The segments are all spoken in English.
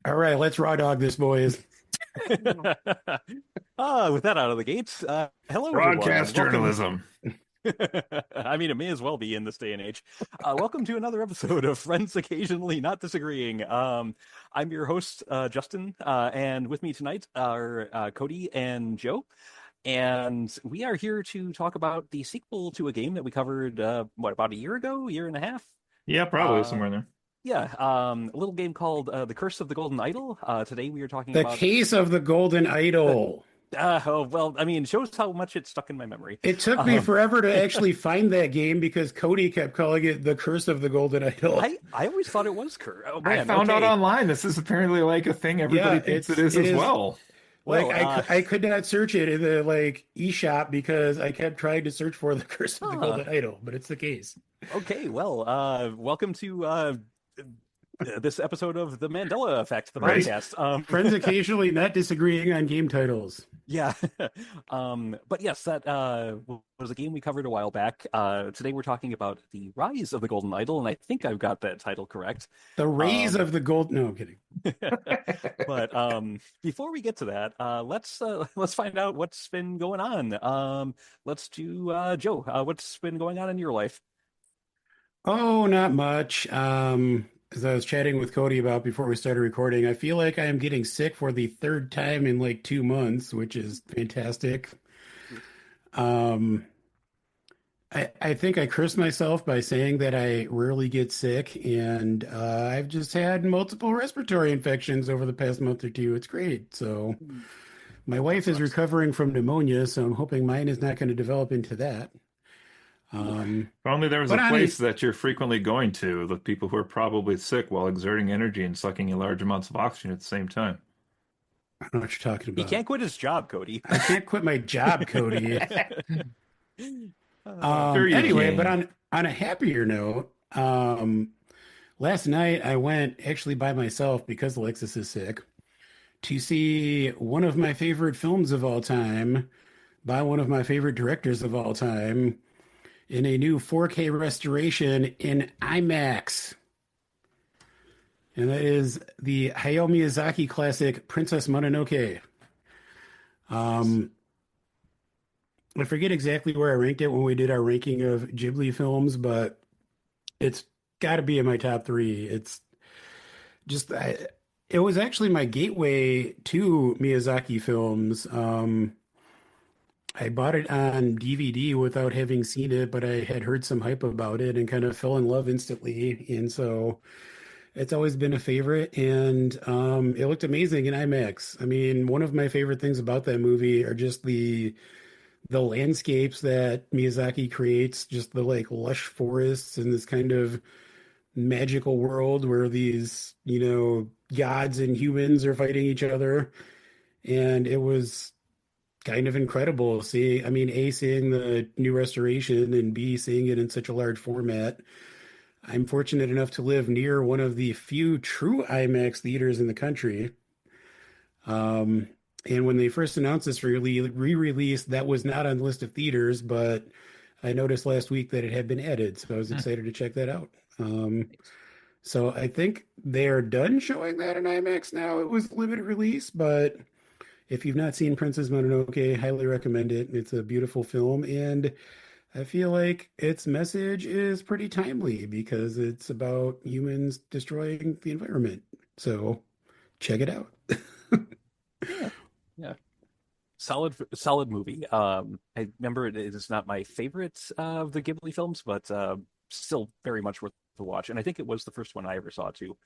All right, let's raw dog this, boys. With that out of the gates, hello everyone. Broadcast Welcome. journalism. I mean, it may as well be in this day and age. Welcome to another episode of Friends Occasionally Not Disagreeing. I'm your host, Justin, and with me tonight are Cody and Joe. And we are here to talk about the sequel to a game that we covered, about a year ago, year and a half? Yeah, probably Uh, somewhere in there. yeah, a little game called The Curse of the Golden Idol. Today we are talking The about case of the Golden the Idol. Oh, well, I mean, it shows how much it's stuck in my memory. It took me Um, forever to actually find that game because Cody kept calling it the Curse of the Golden Idol. I always thought it was Oh I man, found out okay. online this is apparently like a thing everybody Yeah, thinks it is it as is well. like Well, I could not search it in the like eShop because I kept trying to search for the Curse of the huh. Golden Idol, but it's the case. Okay, well, welcome to this episode of the Mandela Effect, the Friends, podcast. friends occasionally not disagreeing on game titles. Yeah. But yes, that was a game we covered a while back. Today we're talking about the rise of the Golden Idol, and I think I've got that title correct. The Rays Um, of the Gold. No, I'm kidding. But before we get to that, let's find out what's been going on. Let's do Joe. What's been going on in your life? Oh, not much. As I was chatting with Cody about before we started recording, I feel like I am getting sick for the third time in like 2 months, which is fantastic. Um, I think I cursed myself by saying that I rarely get sick, and I've just had multiple respiratory infections over the past month or two. It's great. So my That wife is sucks. recovering from pneumonia, so I'm hoping mine is not going to develop into that. Ooh. Um, If only there was a but on place a that you're frequently going to with people who are probably sick while exerting energy and sucking in large amounts of oxygen at the same time. I don't know what you're talking He about. can't quit his job, Cody. I can't quit my job, Cody. Uh, Sure you Anyway, but can. on a happier note, last night I went actually by myself because Alexis is sick to see one of my favorite films of all time by one of my favorite directors of all time in a new 4K restoration in IMAX. And that is the Hayao Miyazaki classic Princess Mononoke. nice. Um, I forget exactly where I ranked it when we did our ranking of Ghibli films, but it's got to be in my top three. It's just it was actually my gateway to Miyazaki films. I bought it on DVD without having seen it, but I had heard some hype about it and kind of fell in love instantly. And so it's always been a favorite, and it looked amazing in IMAX. I mean, one of my favorite things about that movie are just the landscapes that Miyazaki creates, just the like lush forests and this kind of magical world where these, gods and humans are fighting each other. And it was kind of incredible seeing, I mean, A, seeing the new restoration and B, seeing it in such a large format. I'm fortunate enough to live near one of the few true IMAX theaters in the country. Um, and when they first announced this re-release, that was not on the list of theaters, but I noticed last week that it had been added, so I was Hmm. excited to check that out. So I think they're done showing that in IMAX now. It was limited release, but if you've not seen Princess Mononoke, highly recommend it. It's a beautiful film, and I feel like its message is pretty timely because it's about humans destroying the environment. So check it out. Yeah. Yeah. Solid movie. I remember it is not my favorite of the Ghibli films, but still very much worth the watch. And I think it was the first one I ever saw too.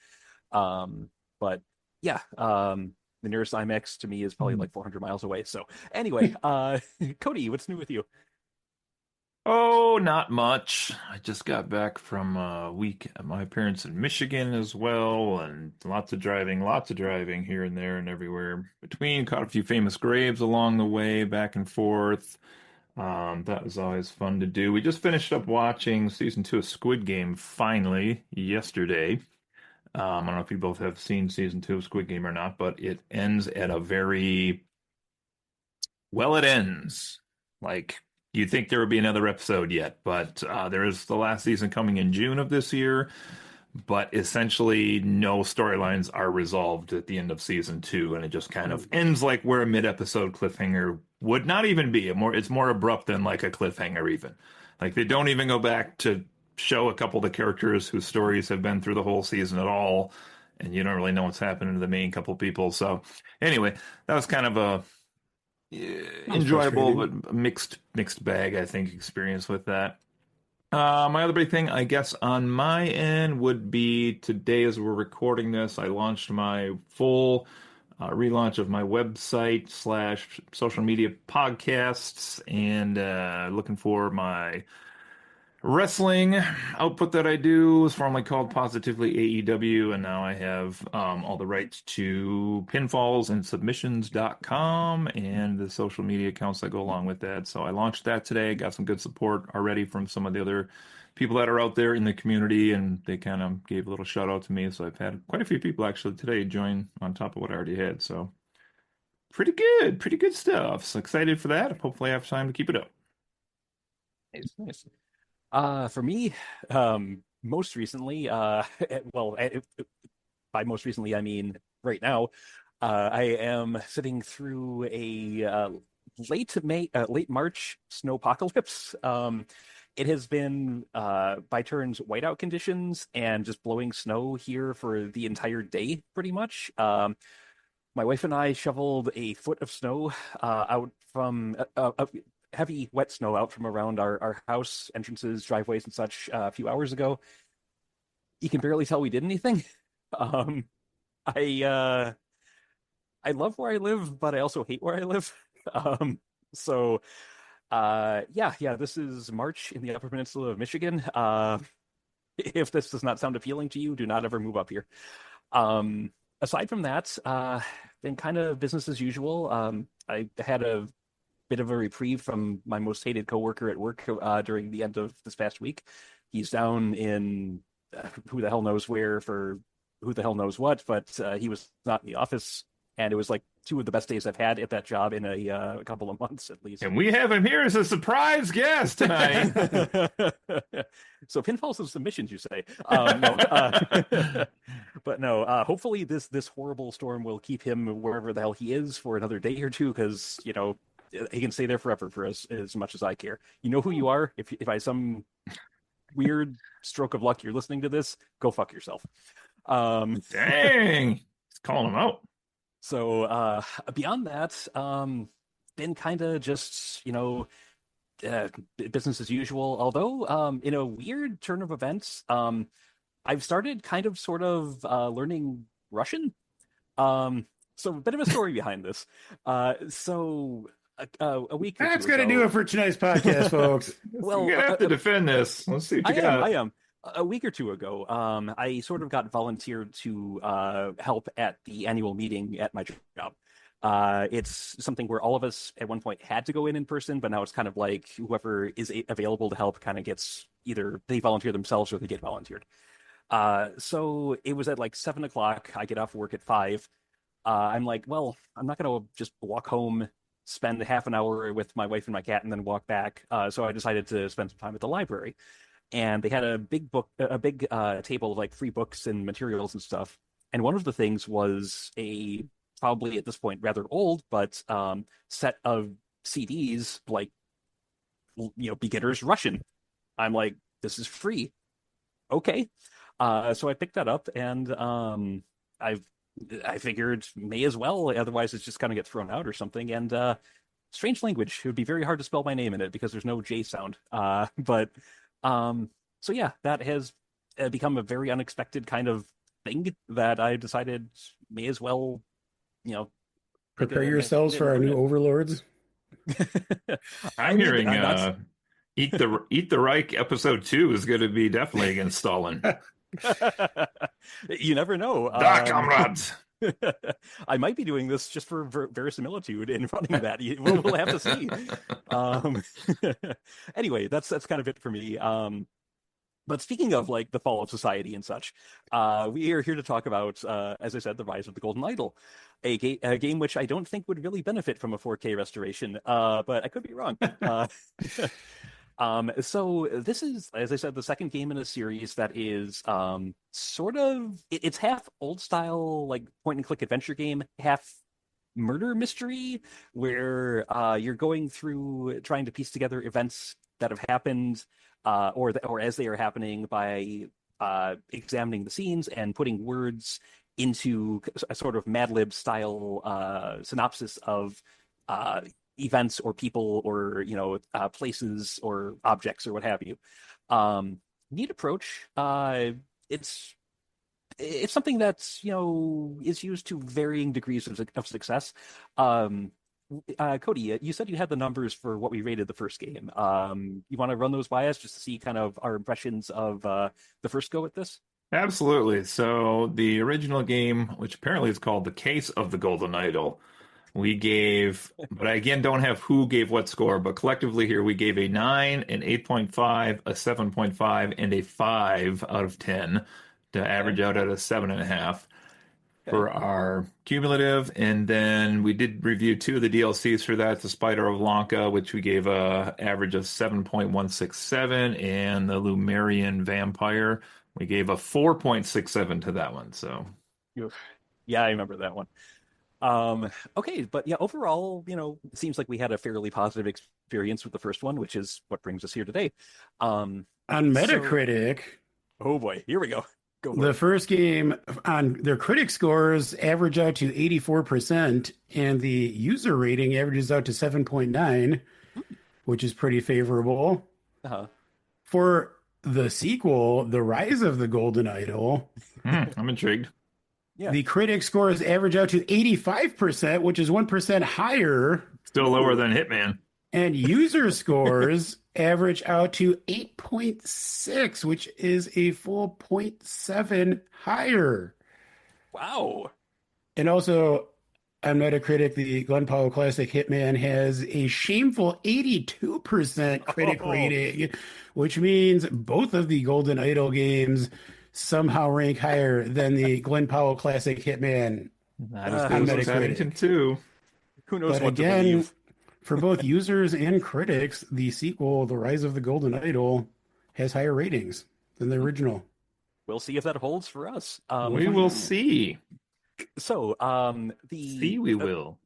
But yeah, the nearest IMAX to me is probably like 400 miles away. So anyway, Cody, what's new with you? Oh, not much. I just got back from a week at my parents in Michigan as well, and lots of driving here and there and everywhere between. Caught a few famous graves along the way, back and forth. That was always fun to do. We just finished up watching season two of Squid Game finally yesterday. I don't know if you both have seen season two of Squid Game or not, but it ends at a very well, it ends. Like you'd think there would be another episode yet, but there is the last season coming in June of this year. but essentially no storylines are resolved at the end of season 2, and it just kind of Oh, ends like where a mid-episode cliffhanger would not even be. It's more abrupt than like a cliffhanger even. Like they don't even go back to show a couple of the characters whose stories have been through the whole season at all, and you don't really know what's happening to the main couple people. So anyway, that was kind of a sounds enjoyable frustrating. but mixed bag, I think, experience with that. My other big thing, I guess, on my end would be today as we're recording this, I launched my full relaunch of my website slash social media podcasts and looking for my wrestling output that I do was formerly called Positively AEW, and now I have all the rights to pinfalls and submissions.com and the social media accounts that go along with that. So I launched that today, got some good support already from some of the other people that are out there in the community, and they kind of gave a little shout out to me. So I've had quite a few people actually today join on top of what I already had. So pretty good stuff. So excited for that. Hopefully I have time to keep it up. Nice, nice. For me, most recently, well, by most recently, I mean right now, I am sitting through a late March snowpocalypse. It has been by turns whiteout conditions and just blowing snow here for the entire day, pretty much. My wife and I shoveled a foot of snow out from heavy wet snow out from around our house entrances, driveways, and such a few hours ago. You can barely tell we did anything. Um, I I love where I live, but I also hate where I live. Um, so yeah, this is March in the Upper Peninsula of Michigan. If this does not sound appealing to you, do not ever move up here. Um, Aside from that, been kind of business as usual. I had a bit of a reprieve from my most hated coworker at work during the end of this past week. He's down in who the hell knows where for who the hell knows what, but he was not in the office, and it was like two of the best days I've had at that job in a couple of months at least. And we have him here as a surprise guest tonight. So pinfalls and submissions, you say? No, but no. Hopefully, this horrible storm will keep him wherever the hell he is for another day or two, because he can stay there forever for as much as I care. You know who you are. If I some weird stroke of luck you're listening to this, go fuck yourself. Dang, he's calling him out. So beyond that, been kind of just business as usual. Although in a weird turn of events, I've started kind of sort of learning Russian. So a bit of a story behind this. So a week or That's two gonna do ago, it for tonight's podcast, folks. You're well, gonna have to defend this. Let's see what you I got. am. A week or two ago, I sort of got volunteered to help at the annual meeting at my job. It's something where all of us at one point had to go in person, but now it's kind of like whoever is available to help kind of gets either they volunteer themselves or they get volunteered. So it was at like 7 o'clock. I get off work at 5. I'm like, well, I'm not going to just walk home, spend half an hour with my wife and my cat, and then walk back. So I decided to spend some time at the library. And they had a big table of like free books and materials and stuff. And one of the things was a probably at this point rather old, but set of CDs like beginner's Russian. I'm like, this is free. Okay. So I picked that up, and I figured may as well, otherwise it's just gonna get thrown out or something. And strange language. It would be very hard to spell my name in it because there's no J sound. But so yeah, that has become a very unexpected kind of thing that I decided may as well, Prepare yourselves for our new overlords. I I'm mean, hearing I'm not. Eat the Reich episode 2 is going to be definitely against Stalin. You never know. Da, comrades. I might be doing this just for verisimilitude in running that. We'll have to see. Um, anyway, that's kind of it for me. But speaking of like the fall of society and such, we are here to talk about, as I said, the rise of the Golden Idol, a game which I don't think would really benefit from a 4K restoration, but I could be wrong. So this is, as I said, the second game in a series that is sort of it's half old style like point and click adventure game, half murder mystery, where you're going through trying to piece together events that have happened, or as they are happening by examining the scenes and putting words into a sort of Mad Lib style synopsis of uh, events or people or places or objects or what have you. Neat approach. It's it's something that's is used to varying degrees of success. Um, Cody, you said you had the numbers for what we rated the first game. You want to run those by us just to see kind of our impressions of the first go at this? Absolutely. So the original game, which apparently is called The Case of the Golden Idol, we gave, but I again don't have who gave what score, but collectively here we gave a 9, an 8.5, a 7.5, and a 5 out of 10 to Okay. average out at a 7.5 Okay. for our cumulative. And then we did review two of the DLCs for that, the Spider of Lanka, which we gave a average of 7.167, and the Lumerian Vampire, we gave a 4.67 to that one. So Oof. Yeah, I remember that one. Okay, but yeah, overall, it seems like we had a fairly positive experience with the first one, which is what brings us here today. Um, On so, Metacritic, oh boy, here we go. Go for the it. first game on their critic scores average out to 84%, and the user rating averages out to 7.9, which is pretty favorable. Uh-huh. For the sequel, The Rise of the Golden Idol, I'm intrigued. Yeah. the critic scores average out to 85%, which is 1% higher, Still lower Ooh. than Hitman. and user scores average out to 8.6, which is a full point 0.7 higher. Wow. And also, on Metacritic, the Glen Powell Classic Hitman has a shameful 82% critic Oh, rating, which means both of the Golden Idol games somehow rank higher than the Glen Powell Classic Hitman Not as good on who as knows? Paddington Metacritic. 2. Who knows But what to again, believe? for both users and critics, the sequel, The Rise of the Golden Idol, has higher ratings than the Hmm. original. We'll see if that holds for us. We will see. So See, the we will.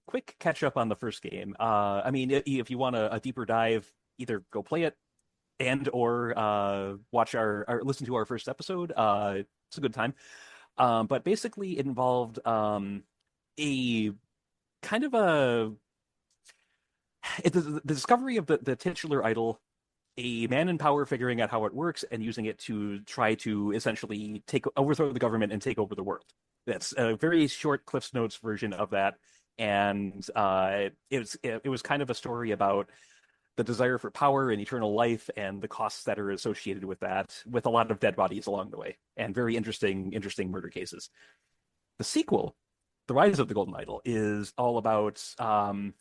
quick catch up on the first game. I mean, if you want a deeper dive, either go play it and or watch our listen to our first episode. It's a good time. But basically, it involved a kind of the discovery of the titular idol, a man in power figuring out how it works and using it to try to essentially overthrow the government and take over the world. That's a very short Cliff's Notes version of that, and it was kind of a story about the desire for power and eternal life and the costs that are associated with that, with a lot of dead bodies along the way and very interesting murder cases. The sequel, The Rise of the Golden Idol, is all about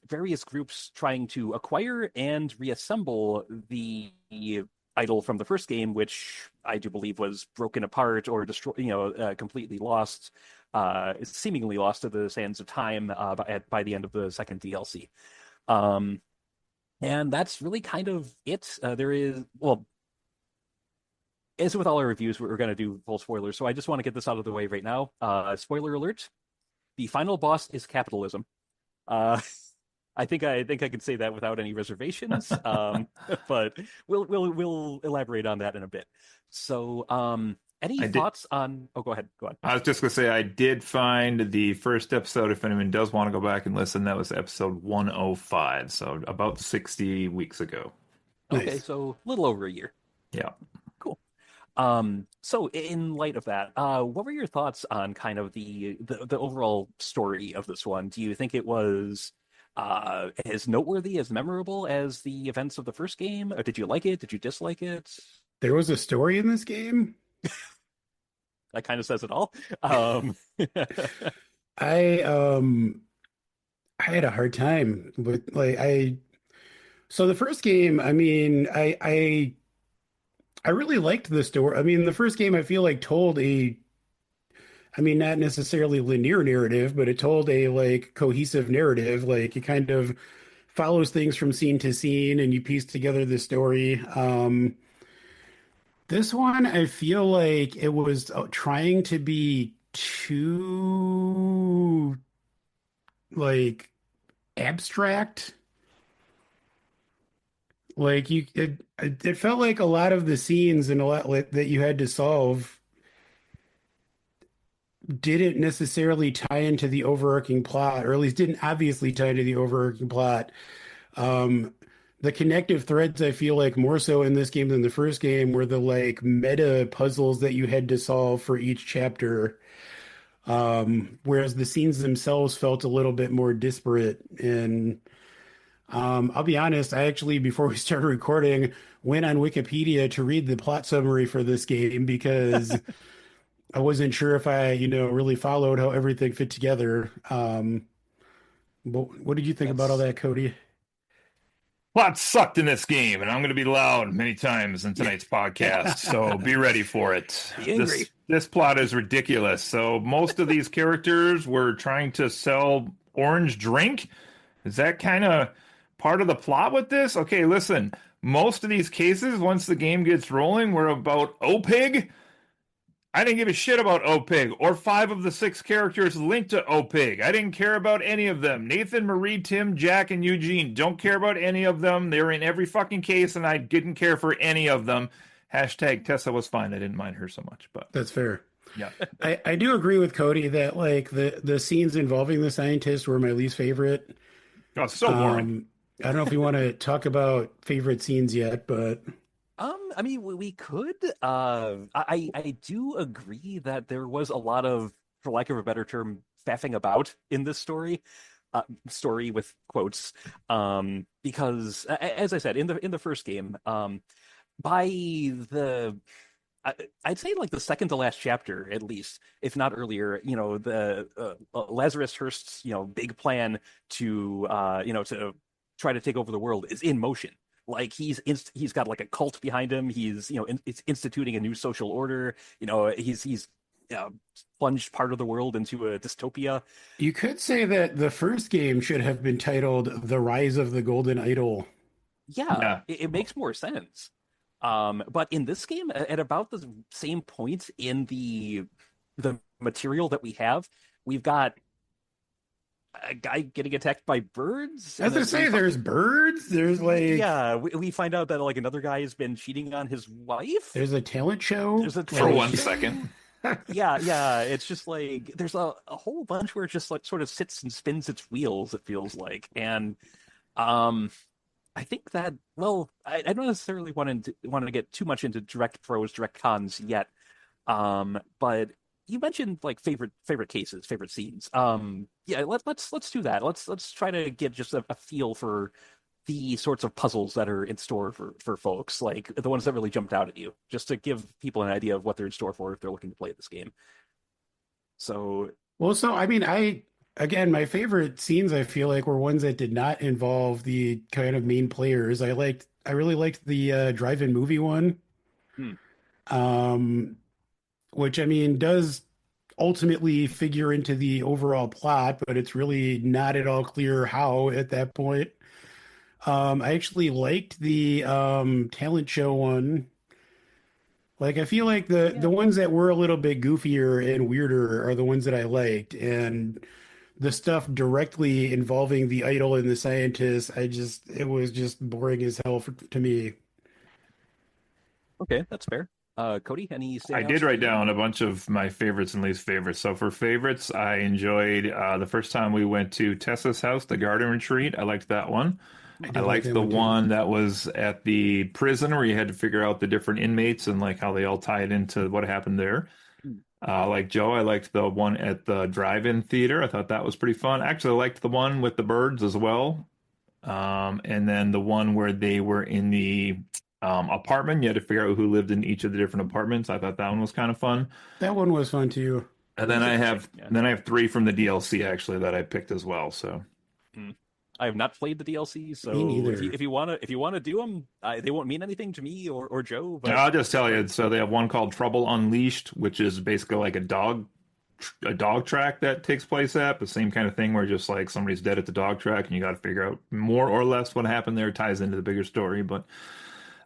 various groups trying to acquire and reassemble the idol from the first game, which I do believe was broken apart or destroyed, completely lost, seemingly lost to the sands of time by the end of the second DLC. Um, and that's really kind of it. There is, well, as with all our reviews, we're going to do full spoilers. So I just want to get this out of the way right now. Spoiler alert: the final boss is capitalism. Uh, I think I can say that without any reservations. But we'll elaborate on that in a bit. So, any I did. thoughts on? Oh, go ahead. Go on. I was just gonna say I did find the first episode. If anyone does want to go back and listen, that was episode 105, so about 60 weeks ago. Okay, Nice. so a little over a year. Yeah. Cool. So in light of that, what were your thoughts on kind of the overall story of this one? Do you think it was as noteworthy, as memorable as the events of the first game? Or did you like it? Did you dislike it? There was a story in this game. That kind of says it all. Um, I um I had a hard time with so the first game, I mean, I really liked the story. I mean, the first game I feel like told a I mean, not necessarily linear narrative, but it told a like cohesive narrative. Like it kind of follows things from scene to scene and you piece together the story. This one, I feel like it was trying to be too like abstract. Like it felt like a lot of the scenes and a lot that you had to solve didn't necessarily tie into the overarching plot, or at least didn't obviously tie into the overarching plot. Um, the connective threads, I feel like more so in this game than the first game, were the like meta puzzles that you had to solve for each chapter. Whereas the scenes themselves felt a little bit more disparate. And I'll be honest, I actually, before we started recording, went on Wikipedia to read the plot summary for this game because I wasn't sure if I, really followed how everything fit together. But what did you think about all That's that, Cody? Plot sucked in this game, and I'm going to be loud many times in tonight's podcast, so be ready for it. be angry. This plot is ridiculous. So most of these characters were trying to sell orange drink. Is that kind of part of the plot with this? Okay, listen. Most of these cases, once the game gets rolling, were about OPIG. I didn't give a shit about OPIG or 5 of the 6 characters linked to OPIG. I didn't care about any of them. Nathan, Marie, Tim, Jack, and Eugene. Don't care about any of them. They were in every fucking case, and I didn't care for any of them. Hashtag Tessa was fine. I didn't mind her so much, but That's fair. yeah. I do agree with Cody that like the scenes involving the scientist were my least favorite. Oh, it's so boring. I don't know if you want to talk about favorite scenes yet, but I mean, we could. I do agree that there was a lot of, for lack of a better term, faffing about in this story. Story with quotes, because as I said in the first game, by the I'd say like the second to last chapter, at least, if not earlier, the Lazarus Hearst's big plan to to try to take over the world is in motion. Like he's got like a cult behind him. He's it's instituting a new social order. He's plunged part of the world into a dystopia. you could say that the first game should have been titled The Rise of the Golden Idol. Yeah, Yeah. it makes more sense. But in this game, at about the same point in the material that we have, we've got a guy getting attacked by birds. I was gonna say there's birds, there's like Yeah, we find out that like another guy has been cheating on his wife. there's a talent show. There's a For talent 1 show. second. Yeah. It's just like there's a whole bunch where it just like sort of sits and spins its wheels, it feels like. And I think that, well, I don't necessarily want to get too much into direct pros, direct cons yet. But you mentioned like favorite cases, favorite scenes. Yeah, let's do that. Let's try to get just a feel for the sorts of puzzles that are in store for folks, like the ones that really jumped out at you, just to give people an idea of what they're in store for if they're looking to play this game. So Well, so I mean, again, my favorite scenes I feel like were ones that did not involve the kind of main players. I really liked the drive-in movie one. hmm, Um, which I mean does ultimately figure into the overall plot, but it's really not at all clear how at that point. I actually liked the talent show one. Like I feel like the yeah. ones that were a little bit goofier and weirder are the ones that I liked, and the stuff directly involving the idol and the scientist, it was just boring as hell to me. Okay, that's fair. Cody, any I standouts did for write you? down a bunch of my favorites and least favorites. So for favorites, I enjoyed the first time we went to Tessa's house, the garden retreat. I liked that one. I I did like liked that the one too. one that was at the prison where you had to figure out the different inmates and like how they all tied into what happened there. Hmm. Like Joe, I liked the one at the drive-in theater. I thought that was pretty fun. Actually, I liked the one with the birds as well. And then the one where they were in the apartment. You had to figure out who lived in each of the different apartments. I thought that one was kind of fun. That one was fun too. And It then was I interesting. have Yeah. then I have 3 from the DLC actually that I picked as well. So Hmm. I have not played the DLC, Me so neither. if you wanna do them, they won't mean anything to me or Joe. yeah, But I'll just tell you. So they have one called Trouble Unleashed, which is basically like a dog a dog track that takes place at, the same kind of thing where just like somebody's dead at the dog track and you got to figure out more or less what happened there. It ties into the bigger story. But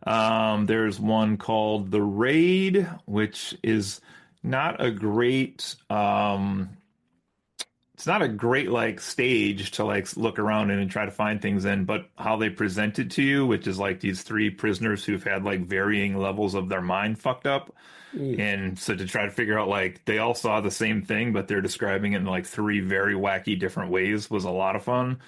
there's one called The Raid, which is not a great it's not a great like stage to like look around in and try to find things in, but how they present it to you, which is like these three prisoners who've had like varying levels of their mind fucked up. Mm. And so to try to figure out like they all saw the same thing, but they're describing it in like three very wacky different ways was a lot of fun.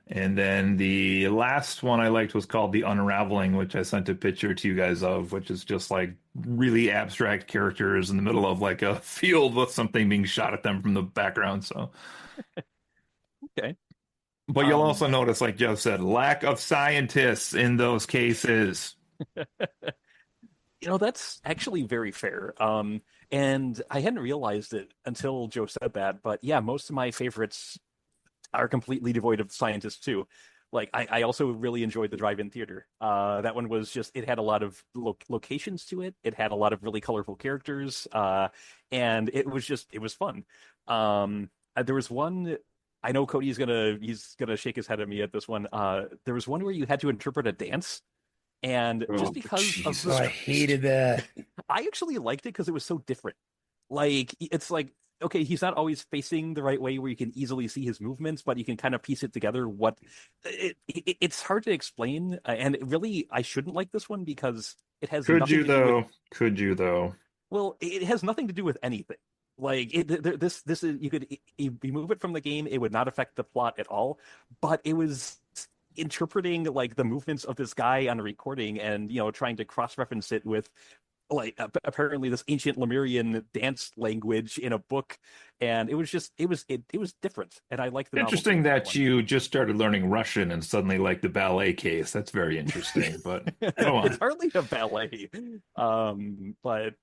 And then the last one I liked was called The Unraveling, which I sent a picture to you guys of, which is just like really abstract characters in the middle of like a field with something being shot at them from the background. So, Okay. but you'll also notice, like Jeff said, lack of scientists in those cases. That's actually very fair. And I hadn't realized it until Joe said that, but yeah, most of my favorites are completely devoid of scientists too. Like I also really enjoyed the drive-in theater. That one was just it had a lot of locations to it. It had a lot of really colorful characters, and it was fun. There was one. I know he's gonna shake his head at me at this one. There was one where you had to interpret a dance, and just Oh, because of Jesus Oh, I the, hated that. I actually liked it because it was so different. Like it's like okay, he's not always facing the right way where you can easily see his movements, but you can kind of piece it together. It's hard to explain, and really, I shouldn't like this one because it has Could nothing you to do with. though? Could you though? Well, it has nothing to do with anything. Like this is you could remove it from the game, it would not affect the plot at all. But it was interpreting like the movements of this guy on a recording and trying to cross-reference it with like apparently this ancient Lemurian dance language in a book, and it was just it was different, and I liked the novelty Interesting of that that one. you just started learning Russian and suddenly like the ballet case. That's very interesting, but go It's on. hardly a ballet, but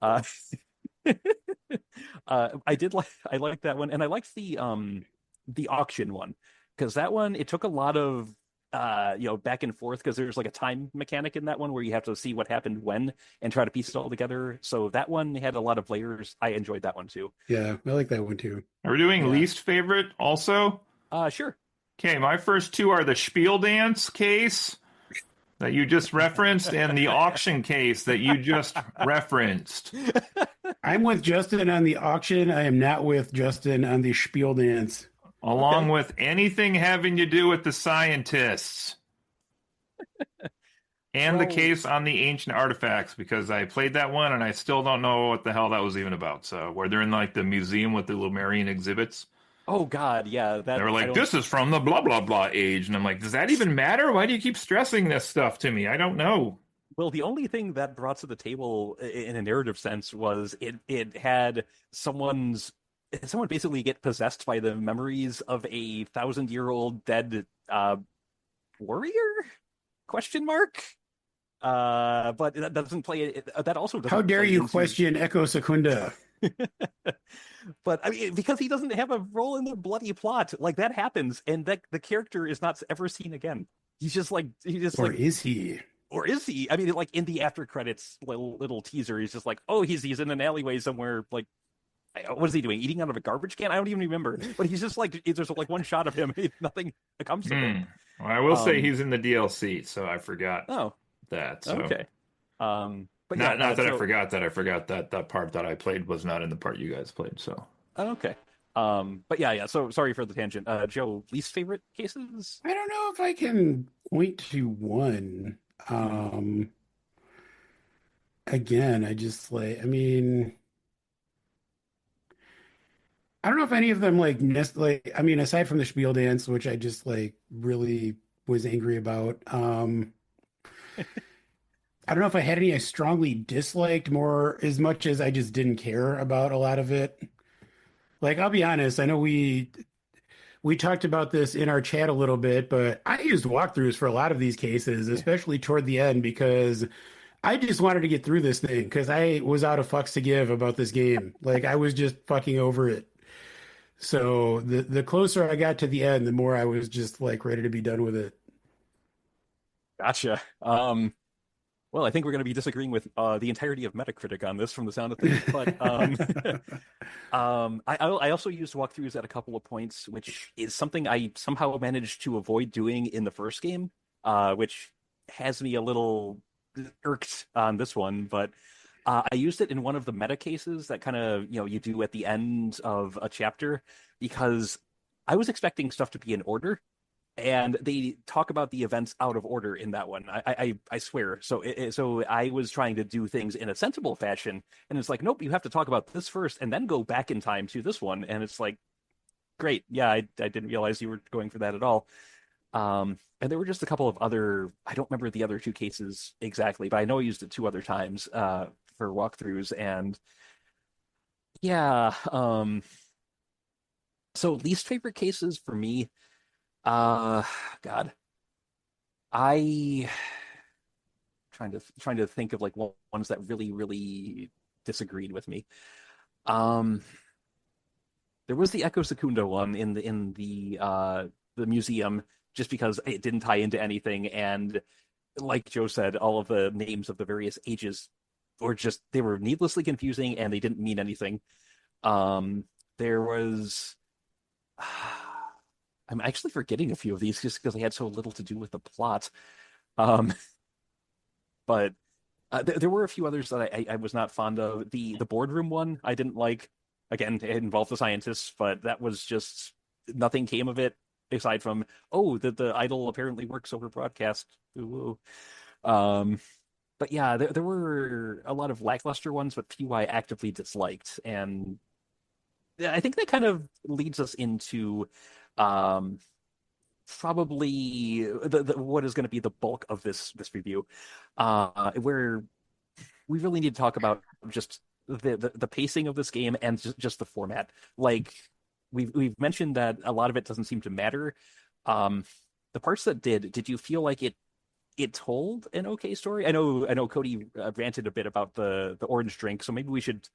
uh, I liked that one, and I liked the auction one because that one it took a lot of back and forth because there's like a time mechanic in that one where you have to see what happened when and try to piece it all together. So that one had a lot of layers. I enjoyed that one too. Yeah, I like that one too. Are we doing Yeah. least favorite also? Sure. Okay, my first two are the Spiel dance case that you just referenced and the auction case that you just referenced. I'm with Justin on the auction. I am not with Justin on the spiel dance. Along with anything having to do with the scientists. And the Well, case on the ancient artifacts, because I played that one and I still don't know what the hell that was even about. So, where they're in like the museum with the Lemurian exhibits, oh God, yeah, they that were I like, don't. this is from the blah, blah, blah age. And I'm like, does that even matter? Why do you keep stressing this stuff to me? I don't know. Well, the only thing that brought to the table in a narrative sense was it had someone basically get possessed by the memories of a 1,000-year-old dead warrior? Question mark. But that doesn't play. That also How doesn't dare play you into. question Echo Secunda? But I mean, because he doesn't have a role in the bloody plot, like that happens, and that the character is not ever seen again. He's just Or like, is he? or is he? I mean, like in the after credits little teaser, he's just like, oh, he's in an alleyway somewhere. Like, what is he doing? Eating out of a garbage can? I don't even remember. But he's just like, there's like one shot of him, nothing comes of it. Well, I will say Um. he's in the DLC, so I forgot Oh. that. So, Okay. But yeah. not that So. I forgot that that part that I played was not in the part you guys played. So, Okay. But yeah. So sorry for the tangent. Joe, least favorite cases? I don't know if I can point to one. Um, Again, I just like, I mean, I don't know if any of them like, I mean, aside from the spiel dance, which I just like really was angry about. I don't know if I had any I strongly disliked more as much as I just didn't care about a lot of it. Like, I'll be honest, I know we talked about this in our chat a little bit, but I used walkthroughs for a lot of these cases, Yeah. especially toward the end, because I just wanted to get through this thing because I was out of fucks to give about this game. Like, I was just fucking over it. So the closer I got to the end, the more I was just like ready to be done with it. Gotcha. Well, I think we're going to be disagreeing with the entirety of Metacritic on this from the sound of things, but I also used walkthroughs at a couple of points, which is something I somehow managed to avoid doing in the first game, which has me a little irked on this one. But I used it in one of the meta cases that kind of, you do at the end of a chapter because I was expecting stuff to be in order, and they talk about the events out of order in that one. I swear. So I was trying to do things in a sensible fashion, and it's like, nope, you have to talk about this first, and then go back in time to this one. And it's like, great, yeah, I didn't realize you were going for that at all. And there were just a couple of other. I don't remember the other two cases exactly, but I know I used it two other times for walkthroughs, and yeah. So least favorite cases for me. Uh, God. I trying to think of like ones that really really disagreed with me. Um, there was the Echo Secunda one in the museum, just because it didn't tie into anything, and like Joe said, all of the names of the various ages were just they were needlessly confusing and they didn't mean anything. There was I'm actually forgetting a few of these just because they had so little to do with the plot. Um, but there were a few others that I was not fond of. The boardroom one I didn't like. Again, it involved the scientists, but that was just nothing came of it aside from, oh, the idol apparently works over broadcast. Ooh, ooh. But yeah, there were a lot of lackluster ones, but few I actively disliked, and yeah, I think that kind of leads us into um, probably what is going to be the bulk of this review, where we really need to talk about just the pacing of this game and just the format. Like we've mentioned that a lot of it doesn't seem to matter. Um, the parts that did you feel like it told an okay story? I know Cody ranted a bit about the orange drink, so maybe we should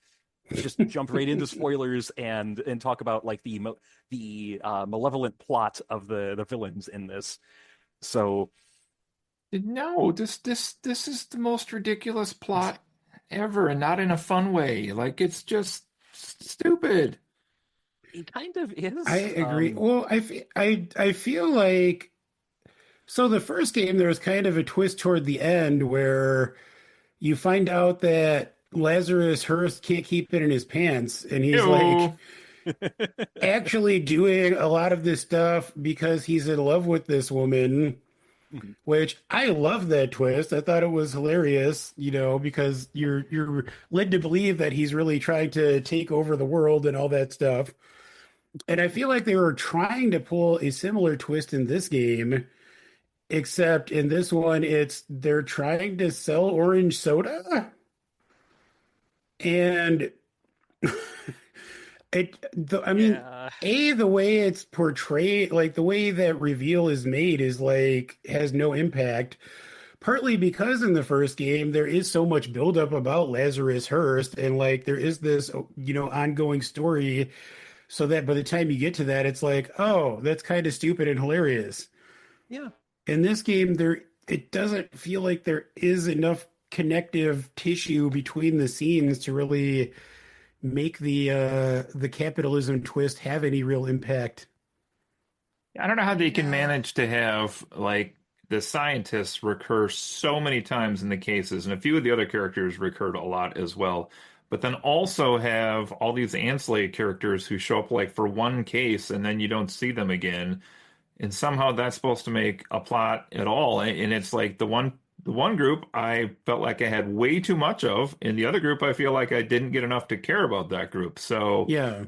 just jump right into spoilers and talk about like the malevolent plot of the villains in this. So No, this is the most ridiculous plot ever, and not in a fun way. Like it's just stupid. it kind of I is. agree. Well, I feel like so the first game there was kind of a twist toward the end where you find out that Lazarus Hearst can't keep it in his pants, and he's like Ew. actually doing a lot of this stuff because he's in love with this woman, which I love that twist. I thought it was hilarious, because you're led to believe that he's really trying to take over the world and all that stuff. And I feel like they were trying to pull a similar twist in this game, except in this one, it's they're trying to sell orange soda, and I mean, Yeah. the way it's portrayed, like the way that reveal is made is like has no impact. Partly because in the first game there is so much buildup about Lazarus Hearst, and like there is this, ongoing story, so that by the time you get to that, it's like, oh, that's kind of stupid and hilarious. Yeah. In this game, it doesn't feel like there is enough connective tissue between the scenes to really make the capitalism twist have any real impact. I don't know how they can Yeah. manage to have like the scientists recur so many times in the cases, and a few of the other characters recurred a lot as well. But then also have all these ancillary characters who show up like for one case and then you don't see them again. And somehow that's supposed to make a plot at all. And it's like the one group I felt like I had way too much of, and the other group I feel like I didn't get enough to care about that group. So Yeah.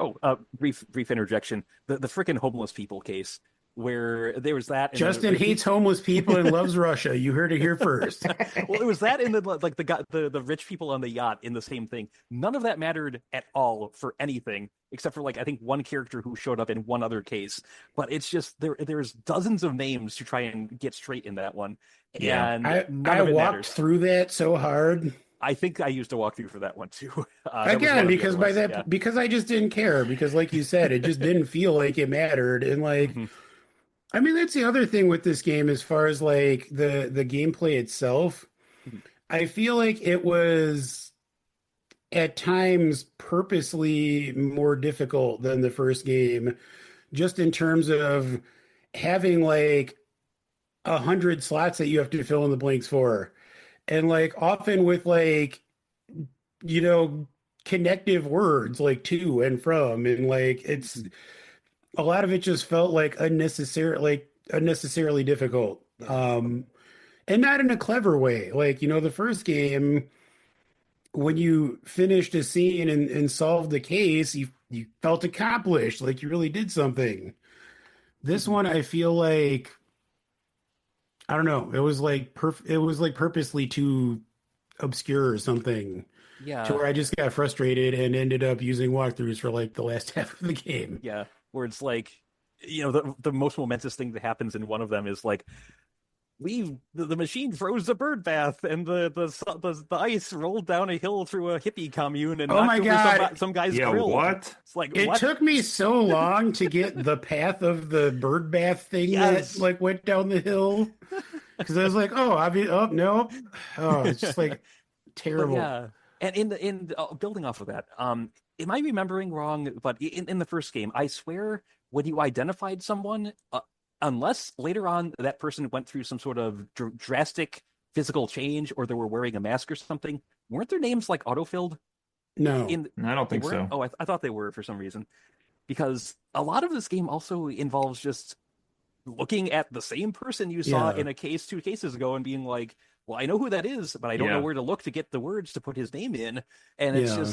Oh, brief interjection. The freaking homeless people case where there was that, and then Justin hates homeless people and loves Russia. You heard it here first. well, it was that, and then like the guy, the rich people on the yacht in the same thing. None of that mattered at all for anything except for like I think one character who showed up in one other case. But it's just there's dozens of names to try and get straight in that one, yeah. and none I of it walked matters. through that so hard. I think I used a walkthrough for that one too. That was one Again, of the other ones. Yeah. because I just didn't care because like you said, it just didn't feel like it mattered. And like Mhm. I mean, that's the other thing with this game as far as like the gameplay itself. Mhm. I feel like it was at times purposely more difficult than the first game, just in terms of having like 100 slots that you have to fill in the blanks for. And like often with like, you know, connective words like to and from, and like it's a lot of it just felt like unnecessarily difficult. Yeah. And not in a clever way. Like, the first game, when you finished a scene and solved the case, you felt accomplished, like you really did something. This Mhm. one, I feel like, I don't know, it was like purposely too obscure or something, to Yeah. where I just got frustrated and ended up using walkthroughs for like the last half of the game. Yeah. Where it's like, the most momentous thing that happens in one of them is like, the machine froze the bird bath, and the ice rolled down a hill through a hippie commune and Oh knocked my over God. some guy's Yeah, grill. what? It's like, It what? took me so long to get the path of the bird bath thing that Yes. like went down the hill, because I was like, oh, oh no, oh, it's just like But terrible. yeah, and building off of that, am I remembering wrong? But in the first game, I swear when you identified someone, unless later on that person went through some sort of drastic physical change or they were wearing a mask or something, weren't their names like autofilled? No. In I don't They think weren't. so. Oh, I thought they were for some reason, because a lot of this game also involves just looking at the same person you saw Yeah. in a case 2 cases ago and being like, well, I know who that is, but I don't know Yeah. where to look to get the words to put his name in. And Yeah.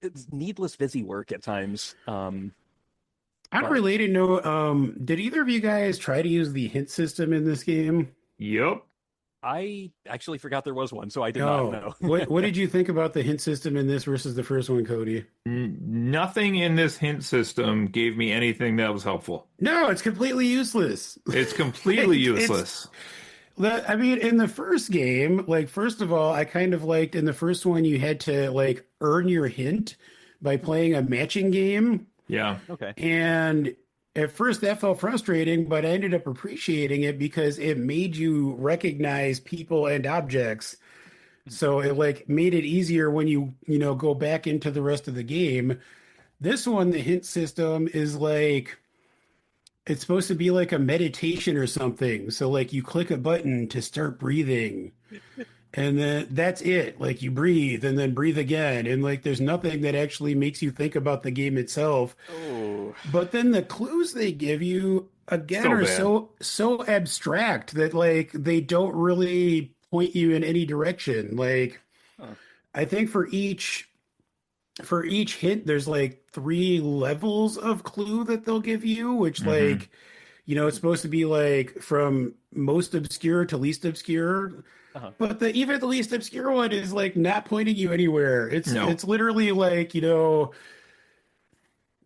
it's needless busy work at times. On a But related note, did either of you guys try to use the hint system in this game? Yep. I actually forgot there was one, so I did not Oh, know. what did you think about the hint system in this versus the first one, Cody? Nothing in this hint system gave me anything that was helpful. No, it's completely useless. It's completely Like it's useless. I mean, in the first game, like first of all, I kind of liked in the first one you had to like earn your hint by playing a matching game. Yeah. Okay. And at first that felt frustrating, but I ended up appreciating it because it made you recognize people and objects. So it like made it easier when you go back into the rest of the game. This one, the hint system is like it's supposed to be like a meditation or something. So like you click a button to start breathing, and then that's it. Like you breathe and then breathe again. And like there's nothing that actually makes you think about the game itself. Oh, But then the clues they give you again So are bad. so abstract that like they don't really point you in any direction. Like huh. I think for each hint there's like 3 levels of clue that they'll give you, which Hmm. like it's supposed to be like from most obscure to least obscure. Uh-huh. But even the least obscure one is like not pointing you anywhere. It's No. it's literally like,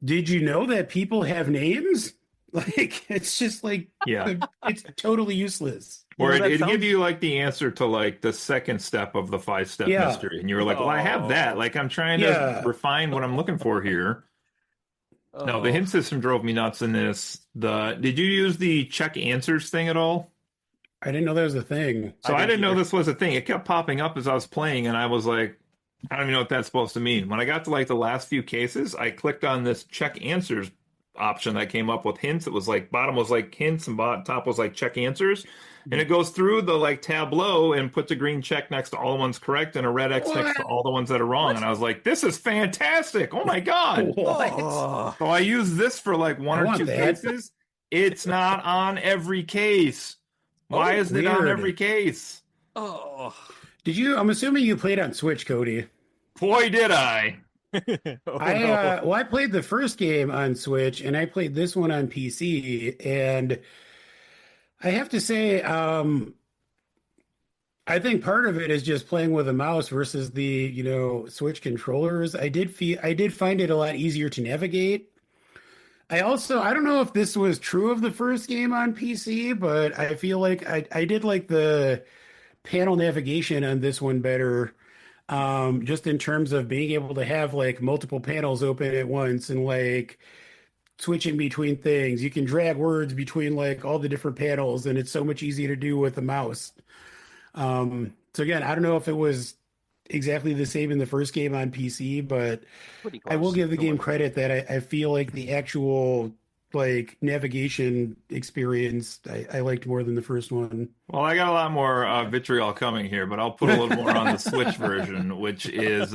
did you know that people have names? Like it's just like Yeah. it's totally useless. Or That it'd give sounds. you like the answer to like the second step of the 5 step Yeah. mystery. And you were like, well, I have that. Oh, Like I'm trying to Yeah. refine what I'm looking for here. No, the oh. hint system drove me nuts in this. Did you use the check answers thing at all? I didn't know that was a thing. I So I didn't didn't know either. this was a thing. It kept popping up as I was playing, and I was like, I don't even know what that's supposed to mean. When I got to like the last few cases, I clicked on this check answers option that came up with hints. It was like bottom was like hints and top was like check answers. And Mhm. it goes through the like tableau and puts a green check next to all the ones correct and a red X next to What? all the ones that are wrong. What? And I was like, this is fantastic. Oh my God. What? Oh, So I used this for like one I or want two that. cases. It's not on every case. Why oh, isn't it on every Weird. case? oh. I'm assuming you played on Switch, Cody. Boy, did I. Oh no. I played the first game on Switch and I played this one on PC, and I have to say, I think part of it is just playing with a mouse versus the, Switch controllers. I did find it a lot easier to navigate. I don't know if this was true of the first game on PC, but I feel like I did like the panel navigation on this one better. Just in terms of being able to have like multiple panels open at once and like switching between things. You can drag words between like all the different panels, and it's so much easier to do with the mouse. So again, I don't know if it was exactly the same in the first game on PC, but Pretty I will close. give the It game was. credit that I feel like the actual like navigation experience I liked more than the first one. Well, I got a lot more Yeah. vitriol coming here, but I'll put a little more on the Switch version, which is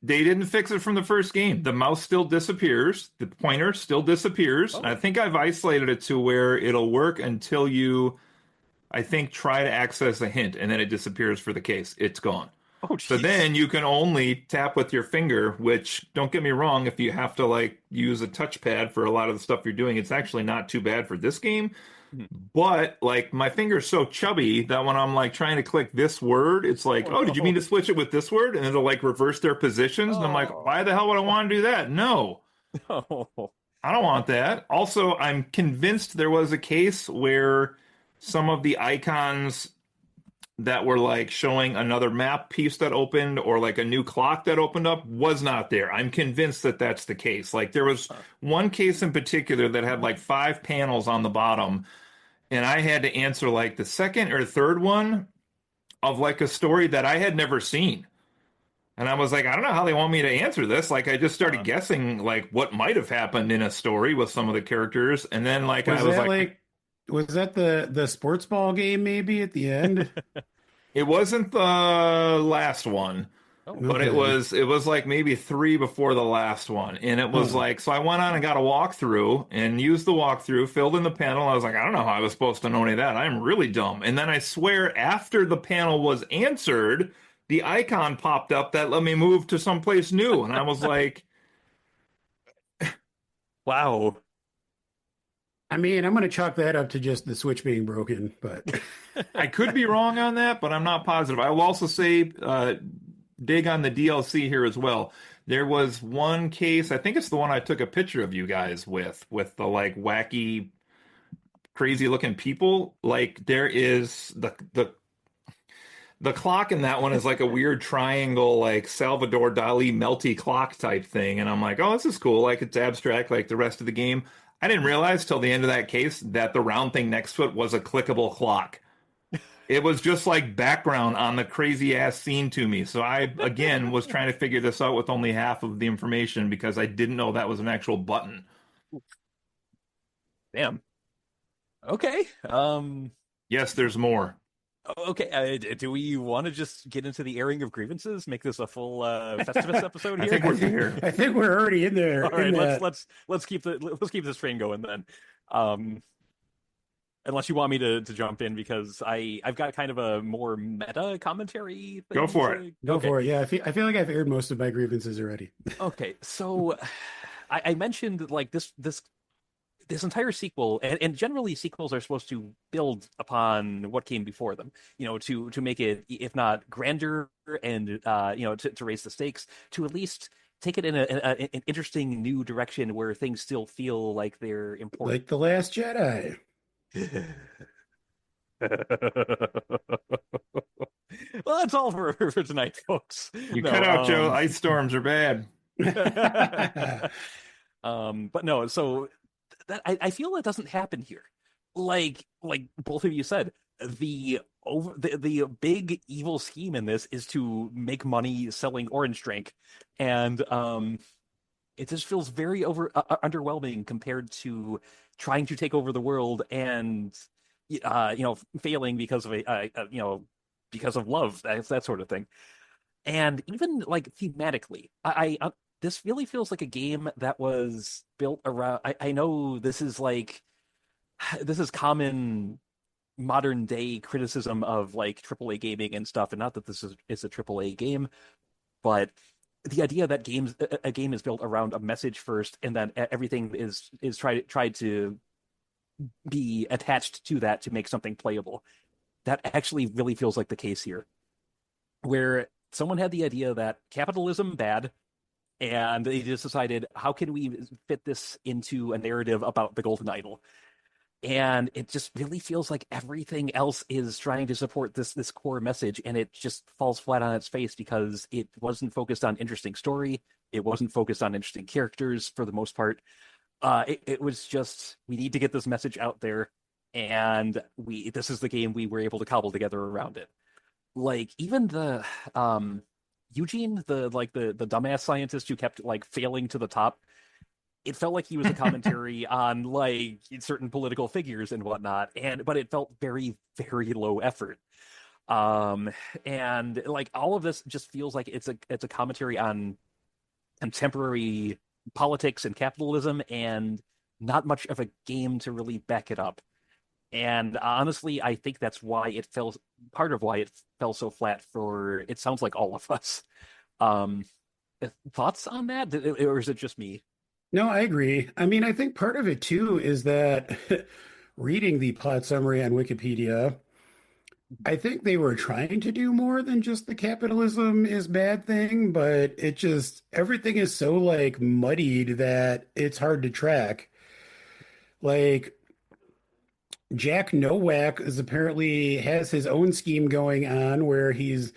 they didn't fix it from the first game. The mouse still disappears, the pointer still disappears. I Oh. think I've isolated it to where it'll work until you, I think, try to access a hint, and then it disappears for the case. It's gone. Oh, So jeez. then you can only tap with your finger, which, don't get me wrong, if you have to like use a touchpad for a lot of the stuff you're doing, it's actually not too bad for this game. Hmm. But like my finger's so chubby that when I'm like trying to click this word, it's like, Oh oh, did you mean to no. switch it with this word? And it'll like reverse their positions. And I'm like, Oh. why the hell would I want to do that? No, No. I don't want that. Also, I'm convinced there was a case where some of the icons that were like showing another map piece that opened or like a new clock that opened up was not there. I'm convinced that that's the case. Like there was Huh. one case in particular that had like five panels on the bottom, and I had to answer like the second or third one of like a story that I had never seen. And I was like, I don't know how they want me to answer this. Like I just started Huh. guessing like what might have happened in a story with some of the characters, and then like I Was was that like, like was that the sports ball game maybe at the end? it wasn't the last one. Oh. But it Okay. was it was like maybe three before the last one. And it was Huh. like, so I went on and got a walkthrough and used the walkthrough, filled in the panel. I was like, I don't know how I was supposed to know any of that. I'm really dumb. And then I swear after the panel was answered, the icon popped up that let me move to someplace new. And I was like, Wow. I mean, I'm gonna chalk that up to just the Switch being broken, but I could be wrong on that, but I'm not positive. I will also say, dig on the DLC here as well. There was one case, I think it's the one I took a picture of you guys with the like wacky, crazy looking people. Like there is the clock in that one is like a weird triangle, like Salvador Dali melty clock type thing. And I'm like, oh, this is cool. Like it's abstract like the rest of the game. I didn't realize till the end of that case that the round thing next to it was a clickable clock. It was just like background on the crazy ass scene to me. So I, again, was trying to figure this out with only half of the information because I didn't know that was an actual button. Damn. Okay. Yes, there's more. Okay. Do we want to just get into the airing of grievances? Make this a full Festivus episode I here? think we're I there. I think we're already in there All in right. Let's that. let's let's keep this train going then. Um, unless you want me to jump in because I've got kind of a more meta commentary Go thing for it. to. Go Okay. for it. Yeah, I feel like I've aired most of my grievances already. Okay. So I mentioned like this entire sequel, and generally sequels are supposed to build upon what came before them, to make it, if not grander, and to raise the stakes, to at least take it in an interesting new direction where things still feel like they're important. Like The Last Jedi. Well, that's all for tonight, folks. You cut No, out, Joe. Ice storms are bad. but no, so that I feel that doesn't happen here. Like both of you said, the big evil scheme in this is to make money selling orange drink, and it just feels very underwhelming compared to trying to take over the world and failing because of because of love, that sort of thing. And even like thematically, this really feels like a game that was built around. I know this is like this is common modern day criticism of like AAA gaming and stuff, and not that is a AAA game, but the idea that a game is built around a message first, and then everything is tried to be attached to that to make something playable. That actually really feels like the case here, where someone had the idea that capitalism bad, and they just decided how can we fit this into a narrative about the golden idol. And it just really feels like everything else is trying to support this core message, and it just falls flat on its face because it wasn't focused on interesting story, it wasn't focused on interesting characters for the most part. It was just we need to get this message out there, and we this is the game we were able to cobble together around it. Like even the Eugene, the dumbass scientist who kept like failing to the top, it felt like he was a commentary on like certain political figures and whatnot, and but it felt very, very low effort. Um, and like all of this just feels like it's a commentary on contemporary politics and capitalism, and not much of a game to really back it up. And honestly, I think that's why it fell, part of why it fell so flat for, it sounds like all of us. Um, thoughts on that? Or is it just me? No, I agree. I mean, I think part of it too is that reading the plot summary on Wikipedia, I think they were trying to do more than just the capitalism is bad thing, but it just everything is so like muddied that it's hard to track. Like Jack Nowak is apparently has his own scheme going on where he's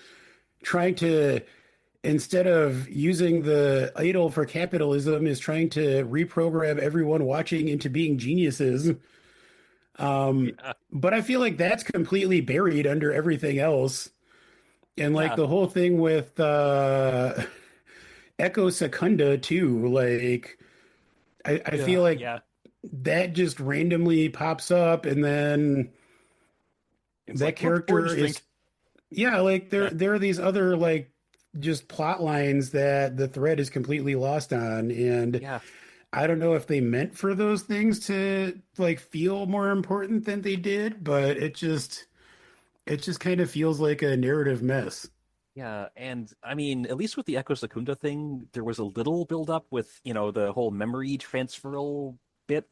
trying to, instead of using the idol for capitalism, is trying to reprogram everyone watching into being geniuses. Um, Yeah, but I feel like that's completely buried under everything else. And like yeah, the whole thing with Echo Secunda too, like I feel yeah, like yeah. that just randomly pops up and then It's that like character orange is, drink. yeah, like Yeah, there are these other like just plot lines that the thread is completely lost on. And yeah, I don't know if they meant for those things to like feel more important than they did, but it just kind of feels like a narrative mess. yeah. And I mean, at least with the Echo Secunda thing, there was a little build up with, the whole memory transferal bit.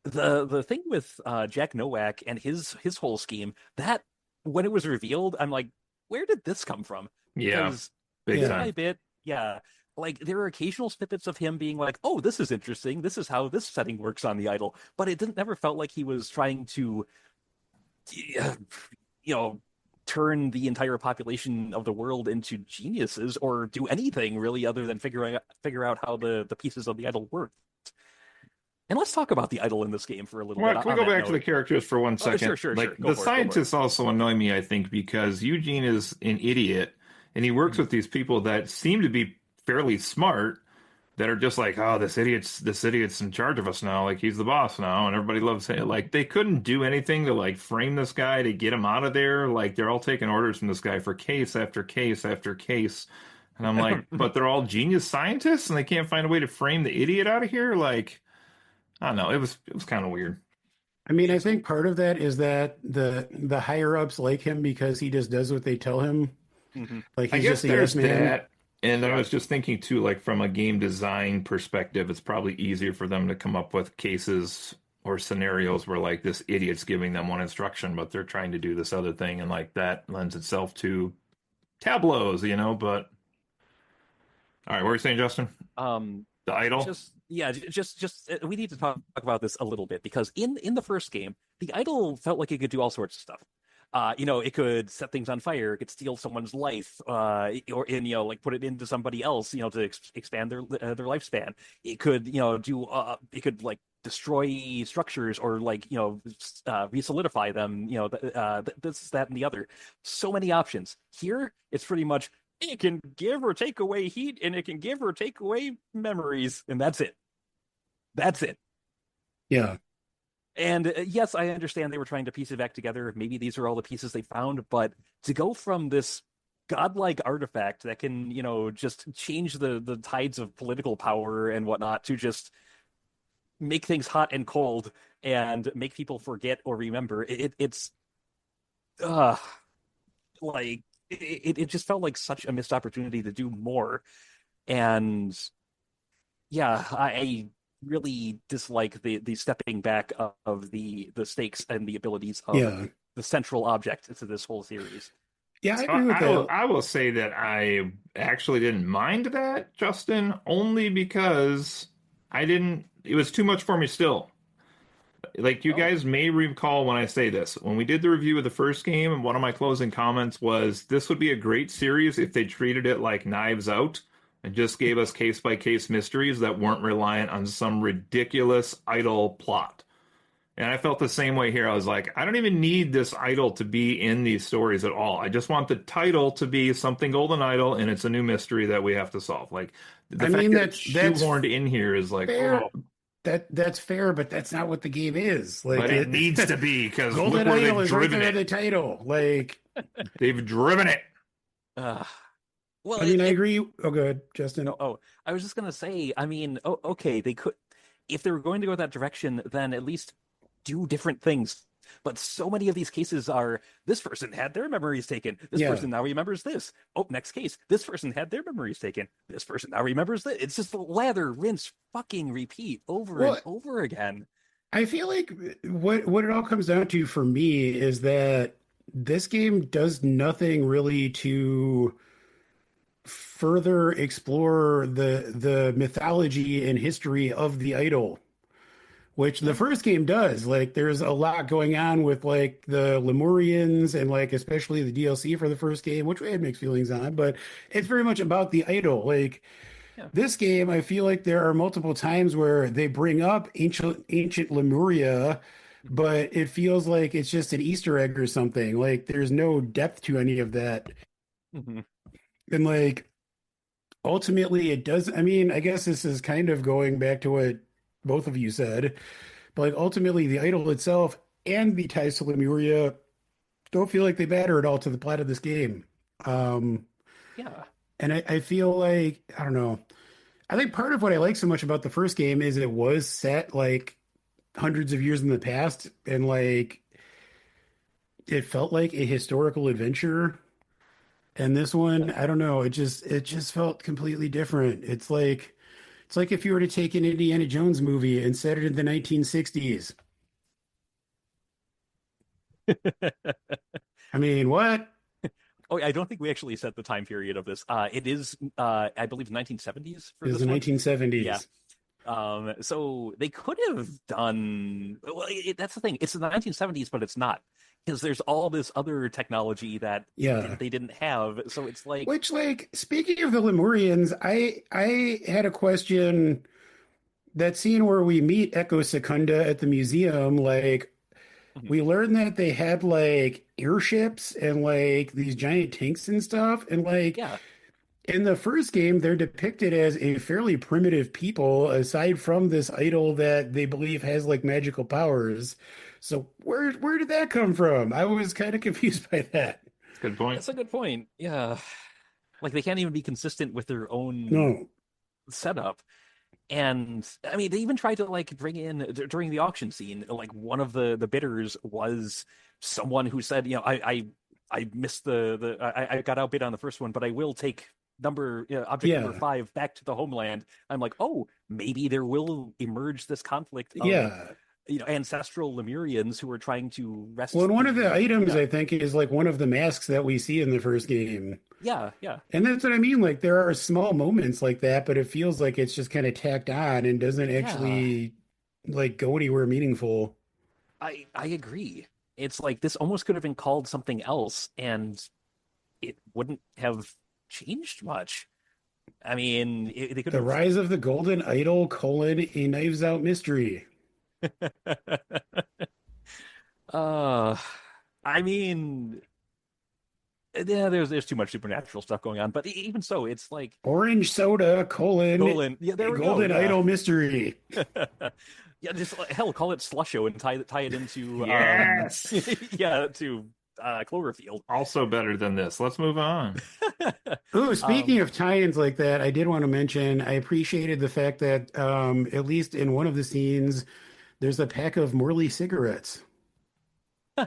The thing with Jack Nowak and his whole scheme, that when it was revealed, I'm like, where did this come from? Yeah, Because big bit Yeah. by time. bit, yeah, like there are occasional snippets of him being like, "Oh, this is interesting. This is how this setting works on the idol." But it didn't never felt like he was trying to, uh, you know, turn the entire population of the world into geniuses or do anything really other than figure out how the pieces of the idol work. And let's talk about the idol in this game for a little bit Well, can we on go that back to the note. characters for one Oh, second? sure, sure, Like sure. Go the for it. Go for it. scientists also annoy me, I think, because Eugene is an idiot and he works Mhm. with these people that seem to be fairly smart that are just like, oh, this idiot's in charge of us now. Like he's the boss now, and everybody loves him. Like they couldn't do anything to like frame this guy to get him out of there. Like they're all taking orders from this guy for case after case after case. And I'm like, but they're all genius scientists and they can't find a way to frame the idiot out of here? Like, I don't know. It was kind of weird. I mean, I It's think part of that is that the higher ups like him because he just does what they tell him. mhm. Like I he's guess just a yes there's man. that. And I Yeah. was just thinking too, like from a game design perspective, it's probably easier for them to come up with cases or scenarios where like this idiot's giving them one instruction, but they're trying to do this other thing, and like that lends itself to tableaus. But all right, what were you saying, Justin? Um, The idol? just yeah, just we need to talk about this a little bit because in the first game, the idol felt like it could do all sorts of stuff. It could set things on fire, it could steal someone's life, or like put it into somebody else, to expand their lifespan. It could, it could like destroy structures or like resolidify them. This, that, and the other. So many options. Here, it's pretty much it can give or take away heat, and it can give or take away memories, and that's it. That's it. Yeah. And yes, I understand they were trying to piece it back together. Maybe these are all the pieces they found, but to go from this godlike artifact that can, just change the tides of political power and whatnot to just make things hot and cold and make people forget or remember, it's uh like it just felt like such a missed opportunity to do more. And yeah, I really dislike the stepping back of the stakes and the abilities of Yeah. the central object to this whole series. Yeah, I So agree with I will that. I will say that I actually didn't mind that, Justin, only because I didn't it was too much for me still. Like you Oh, guys may recall when I say this, when we did the review of the first game, one of my closing comments was this would be a great series if they treated it like Knives Out, and just gave us case by case mysteries that weren't reliant on some ridiculous idol plot. And I felt the same way here. I was like, I don't even need this idol to be in these stories at all. I just want the title to be something golden idol, and it's a new mystery that we have to solve. Like the I fact mean, that it's that's shoehorned in here is like, fair. oh, That's fair, but that's not what the game is. but Like it it, needs to be because look Golden where Idol they've is right driven there in it. the title. Like, They've driven it. Uh, well, I mean, I agree. Oh, good, Justin. I was just gonna say, I mean, okay, they could, if they were going to go that direction, then at least do different things. But so many of these cases are this person had their memories taken. This Yeah. person now remembers this. Oh, next case. This person had their memories taken. This person now remembers that. It's just lather, rinse, fucking repeat over and Well, over again. I feel like what it all comes down to for me is that this game does nothing really to further explore the mythology and history of the idol, which the Yeah. first game does. Like, there's a lot going on with like the Lemurians and like especially the DLC for the first game, which we had mixed feelings on, but it's very much about the idol. Like Yeah. this game, I feel like there are multiple times where they bring up ancient Lemuria, but it feels like it's just an Easter egg or something. Like there's no depth to any of that. Mm-hmm. And like ultimately it does, I mean, I guess this is kind of going back to what both of you said, but like ultimately the idol itself and the ties to Lemuria don't feel like they matter at all to the plot of this game. Um, Yeah. and I feel like, I don't know. I think part of what I like so much about the first game is it was set like hundreds of years in the past and like it felt like a historical adventure. And this one, I don't know, it just felt completely different. It's like if you were to take an Indiana Jones movie and set it in the 1960s. I mean, what? Oh, I don't think we actually set the time period of this. It is, I believe, 1970s It for was this the one. Yeah. 1970s. So they could have done, well, that's the thing. It's the 1970s, but it's not because there's all this other technology that Yeah. they didn't have. So it's like, Which, like, speaking of the Lemurians, I had a question. That scene where we meet Echo Secunda at the museum, like mhm, we learned that they had like airships and like these giant tanks and stuff. And like yeah, in the first game, they're depicted as a fairly primitive people, aside from this idol that they believe has like magical powers. So where did that come from? I was kind of confused by that. That's a good point. that's a good point. Yeah, like they can't even be consistent with their own No. setup. And I mean, they even tried to like bring in during the auction scene, like one of the bidders was someone who said, I missed I got outbid on the first one, but I will take object number Yeah. 5 back to the homeland. I'm like, oh, maybe there will emerge this conflict of Yeah. ancestral Lemurians who are trying to Well, wrest and one of the the items yeah I think is like one of the masks that we see in the first game. yeah And that's what I mean. Like there are small moments like that, but it feels like it's just kind of tacked on and doesn't yeah. actually like go anywhere meaningful. I agree. It's like this almost could have been called something else, and it wouldn't have changed much. I mean, they could The have. Rise of the Golden Idol, a Knives Out mystery. uh, I mean, yeah, there's too much supernatural stuff going on, but even so, it's like Orange Soda, colon. Yeah, there a we go. Golden Yeah, Idol mystery. yeah. Just hell, call it Slusho and tie it into Yes. yeah, to Cloverfield. Also better than this. Let's move on. Oh, speaking um, of tie-ins like that, I did want to mention I appreciated the fact that at least in one of the scenes, there's a pack of Morley cigarettes,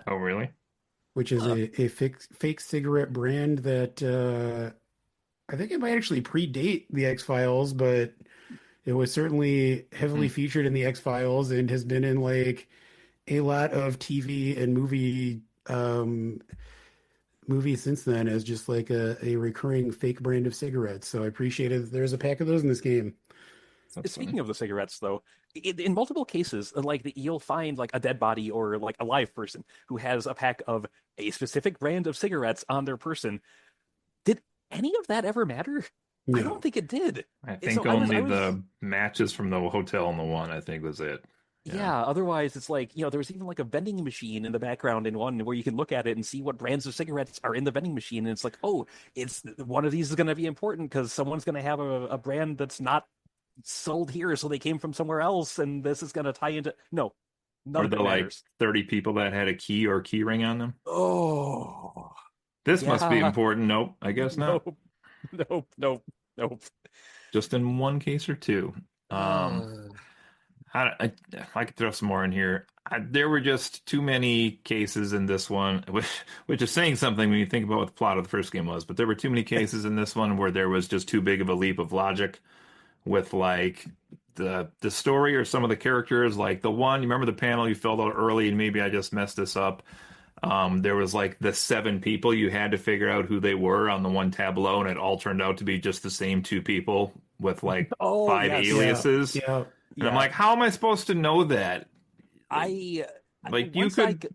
Oh, really? which is huh. a fake cigarette brand that I think it might actually predate the X-Files, but it was certainly Hmm. heavily featured in the X-Files and has been in like a lot of TV and movies since then as just like a recurring fake brand of cigarettes. So I appreciated that there's a pack of those in this game. That's funny. Speaking of the cigarettes, though, in multiple cases, like you'll find like a dead body or like a live person who has a pack of a specific brand of cigarettes on their person. Did any of that ever matter? I No. don't think it did. I So think I only was the matches from the hotel and the one, I think, was it. Yeah. Yeah, otherwise it's like, there was even like a vending machine in the background in one where you can look at it and see what brands of cigarettes are in the vending machine. And it's like, oh, it's one of these is going to be important because someone's going to have a brand that's not sold here, so they came from somewhere else, and this is going to tie into. No, none Or of the it like matters. 30 people that had a key or key ring on them. Oh, This must be yeah. important. Nope, I guess not. Nope, nope, nope, nope. Just in one case or two. Um, Uh, I could throw some more in here. There were just too many cases in this one, which is saying something when you think about what the plot of the first game was. But there were too many cases in this one where there was just too big of a leap of logic with like the story or some of the characters. Like the one, you remember the panel you filled out early, and maybe I just messed this up. There was like the 7 people you had to figure out who they were on the one tableau, and it all turned out to be just the same 2 people with like oh, five yes. Yeah. aliases. Yeah. And I'm Yeah. like, how am I supposed to know that? I Like you once I could,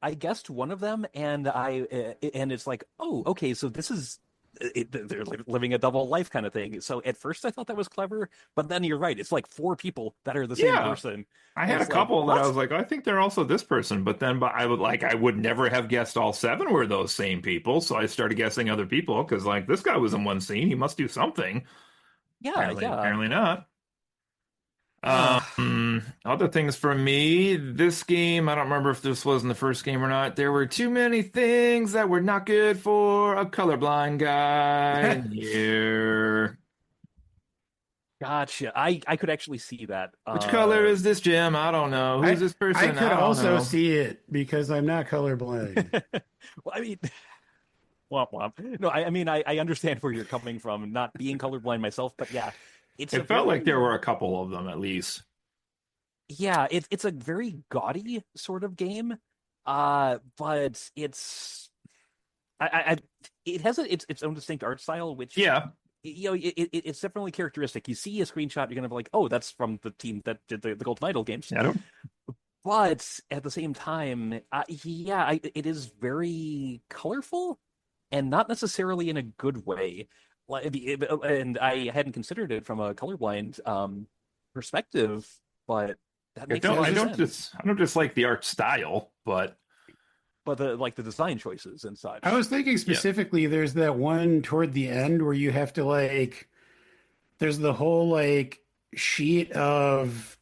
I guessed one of them, and and it's like, oh, okay, so this is they're living a double life kind of thing. So at first I thought that was clever, but then you're right. It's like 4 people that are the same yeah. person, I and had a it's like, couple that I what? was like, I think they're also this person, but then I would never have guessed all 7 were those same people. So I started guessing other people because like this guy was in one scene, he must do something. Yeah, yeah. Apparently not. Uh, Other things for me, this game, I don't remember if this was in the first game or not. There were too many things that were not good for a colorblind guy in here. gotcha. I could actually see that. Which color is this gem? I don't know. Who's I this I person? could I don't also know. see it because I'm not colorblind. Well, I mean, womp womp. No, I mean, I understand where you're coming from, not being colorblind myself, but yeah, it's a It felt like there very were a couple of them at least. yeah, it's a very gaudy sort of game. But it's I it has its own distinct art style, which Yeah. it's definitely characteristic. You see a screenshot, you're gonna be like, oh, that's from the team that did the Golden Idol games. I don't. But at the same time, yeah, it is very colorful and not necessarily in a good way. And I hadn't considered it from a colorblind perspective, but that I makes don't. a lot I of don't sense. just. I don't just like the art style, but But the design choices and I such. was thinking yeah. specifically there's that one toward the end where you have to like there's the whole like sheet of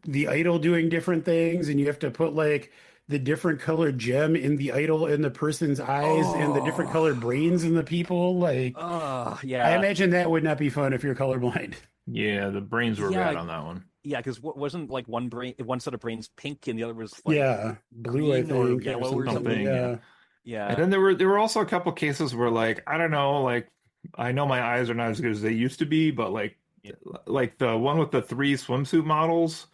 the idol doing different things and you have to put like the different colored gem in the idol in the person's eyes and the different Oh, colored brains in the people. Like I yeah, imagine that would not be fun if you're colorblind. Yeah, the brains were yeah, bad on that one. yeah. Because wasn't like one set of brains pink and the other was like Yeah, blue I green or think or yellow or something. something? Something, yeah. Yeah. And Yeah. then there were also a couple cases where like I don't know, like I know my eyes are not as good as they used to be, but like the one with the 3 swimsuit models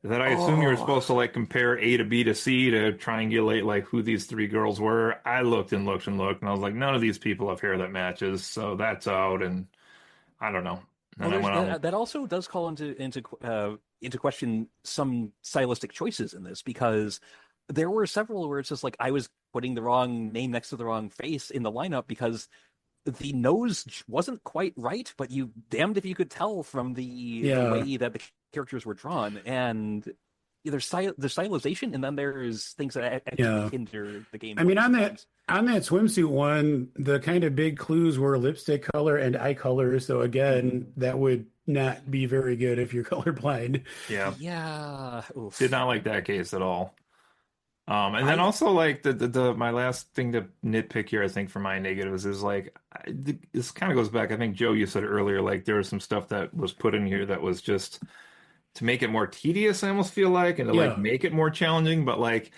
that I assume you were Oh, supposed to like compare A to B to C to triangulate like who these 3 girls were. I looked and looked and looked, and I was like, none of these people have hair that matches, so that's out. And I don't know. well, And I there's went on. that also does call into question some stylistic choices in this because there were several where it's just like I was putting the wrong name next to the wrong face in the lineup because the nose wasn't quite right, but you damned if you could tell from the Yeah. way that the characters were drawn, and there's stylization, and then there's things that actually Yeah. hinder the I mean gameplay sometimes. on that swimsuit one, the kind of big clues were lipstick color and eye color. So Mhm. again, that would not be very good if you're colorblind. Yeah, Yeah, did oof. not like that case at all. And then I also like the my last thing to nitpick here, I think for my negatives is like this kind of goes back. I think Joe, you said earlier, like there was some stuff that was put in here that was just to make it more tedious. I almost feel like, and to like Yeah. make it more challenging. But like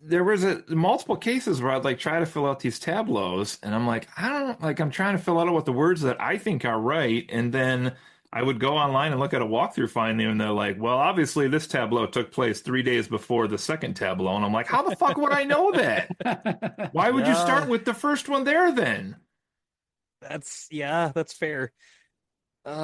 there was multiple cases where I'd like try to fill out these tableaus, and I'm like, I don't like I'm trying to fill out with the words that I think are right, and then I would go online and look at a walkthrough finding, and they're like, well, obviously this tableau took place 3 days before the second tableau, and I'm like, how the fuck would I know that? Why would you start yeah, with the first one there then? that's fair.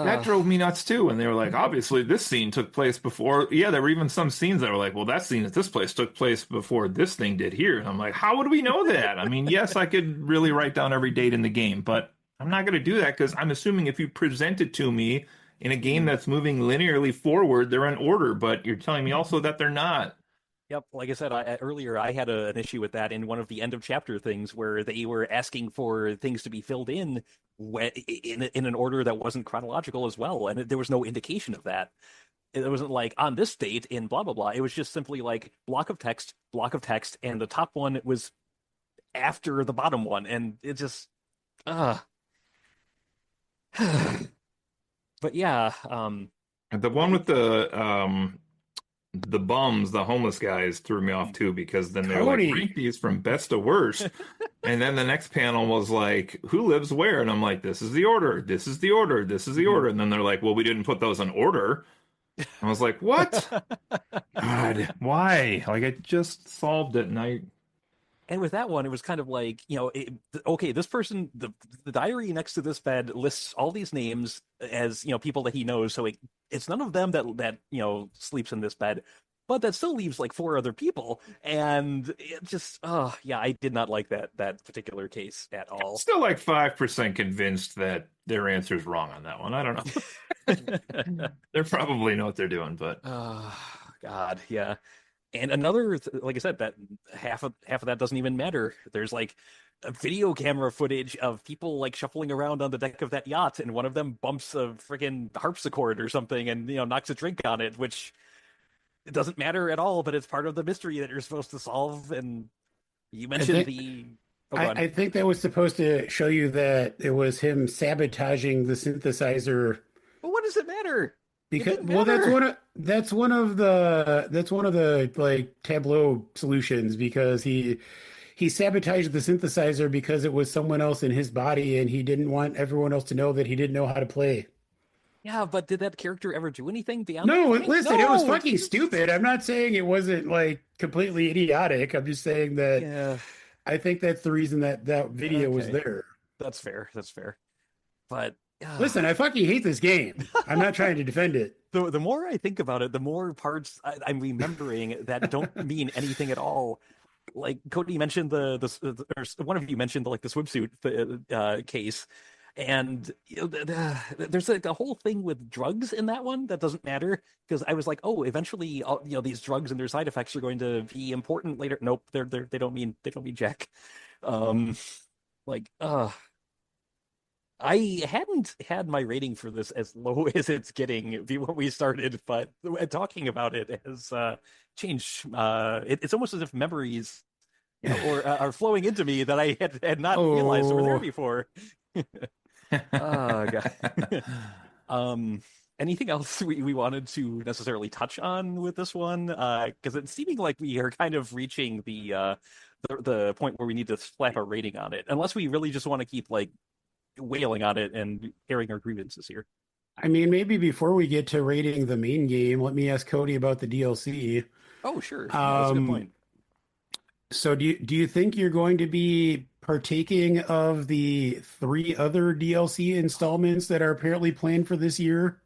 That Uh, drove me nuts too. And they were like, obviously, this scene took place before. Yeah, there were even some scenes that were like, well, that scene at this place took place before this thing did here. And I'm like, how would we know that? I mean, yes, I could really write down every date in the game, but I'm not going to do that because I'm assuming if you present it to me in a game Mm. that's moving linearly forward, they're in order, but you're telling me also that they're not. Yep, like I said earlier, I had an issue with that in one of the end of chapter things where they were asking for things to be filled in in an order that wasn't chronological as well, and there was no indication of that. It wasn't like on this date in blah blah blah. It was just simply like block of text, and the top one was after the bottom one, and it just uh but yeah, The one with the bums, the homeless guys threw me off too because then they're like rank Cody. these from best to worst. And then the next panel was like, who lives where? And I'm like, this is the order. This is the order. This is the order. And then they're like, well, we didn't put those in order. I was like, what? God, why? Like I just solved it and I And with that one, it was kind of like, okay, this person, the diary next to this bed lists all these names as, people that he knows. So it's none of them that sleeps in this bed, but that still leaves like four other people. And it just, oh yeah, I did not like that particular case at all. still like 5% convinced that their answer is wrong on that one. I don't know. They probably know what they're doing, but Oh, God, yeah. And another, like I said, that half of that doesn't even matter. There's like a video camera footage of people like shuffling around on the deck of that yacht, and one of them bumps a freaking harpsichord or something, and knocks a drink on it, which it doesn't matter at all, but it's part of the mystery that you're supposed to solve. And you I mentioned think the oh, go I, on. I think that was supposed to show you that it was him sabotaging the synthesizer But what does it matter? It because didn't well matter. that's one of the like tableau solutions because he sabotaged the synthesizer because it was someone else in his body and he didn't want everyone else to know that he didn't know how to play. Yeah, but did that character ever do anything beyond No, playing? listen, it was No. fucking stupid. I'm not saying it wasn't like completely idiotic. I'm just saying that Yeah. I think that's the reason that that video was Okay. there. That's fair. That's fair. But Listen, I fucking hate this game. I'm not trying to defend it. the more I think about it, the more parts I'm remembering that don't mean anything at all. Like Cody mentioned or one of you mentioned the swimsuit case, and there's like a whole thing with drugs in that one that doesn't matter because I was like, oh, eventually, these drugs and their side effects are going to be important later. Nope, they don't mean jack. Um, like, I hadn't had my rating for this as low as it's getting before we started, but talking about it has changed. It's almost as if memories, or are flowing into me that I had not realized were there Oh, before. Oh God. Um, anything else we wanted to necessarily touch on with this one? Because it's seeming like we are kind of reaching the point where we need to slap a rating on it, unless we really just want to keep like wailing on it and airing our grievances here. I mean, maybe before we get to rating the main game, let me ask Cody about the DLC. Oh, sure. Yeah, that's a good Um, point. so do you think you're going to be partaking of the three other DLC installments that are apparently planned for this year?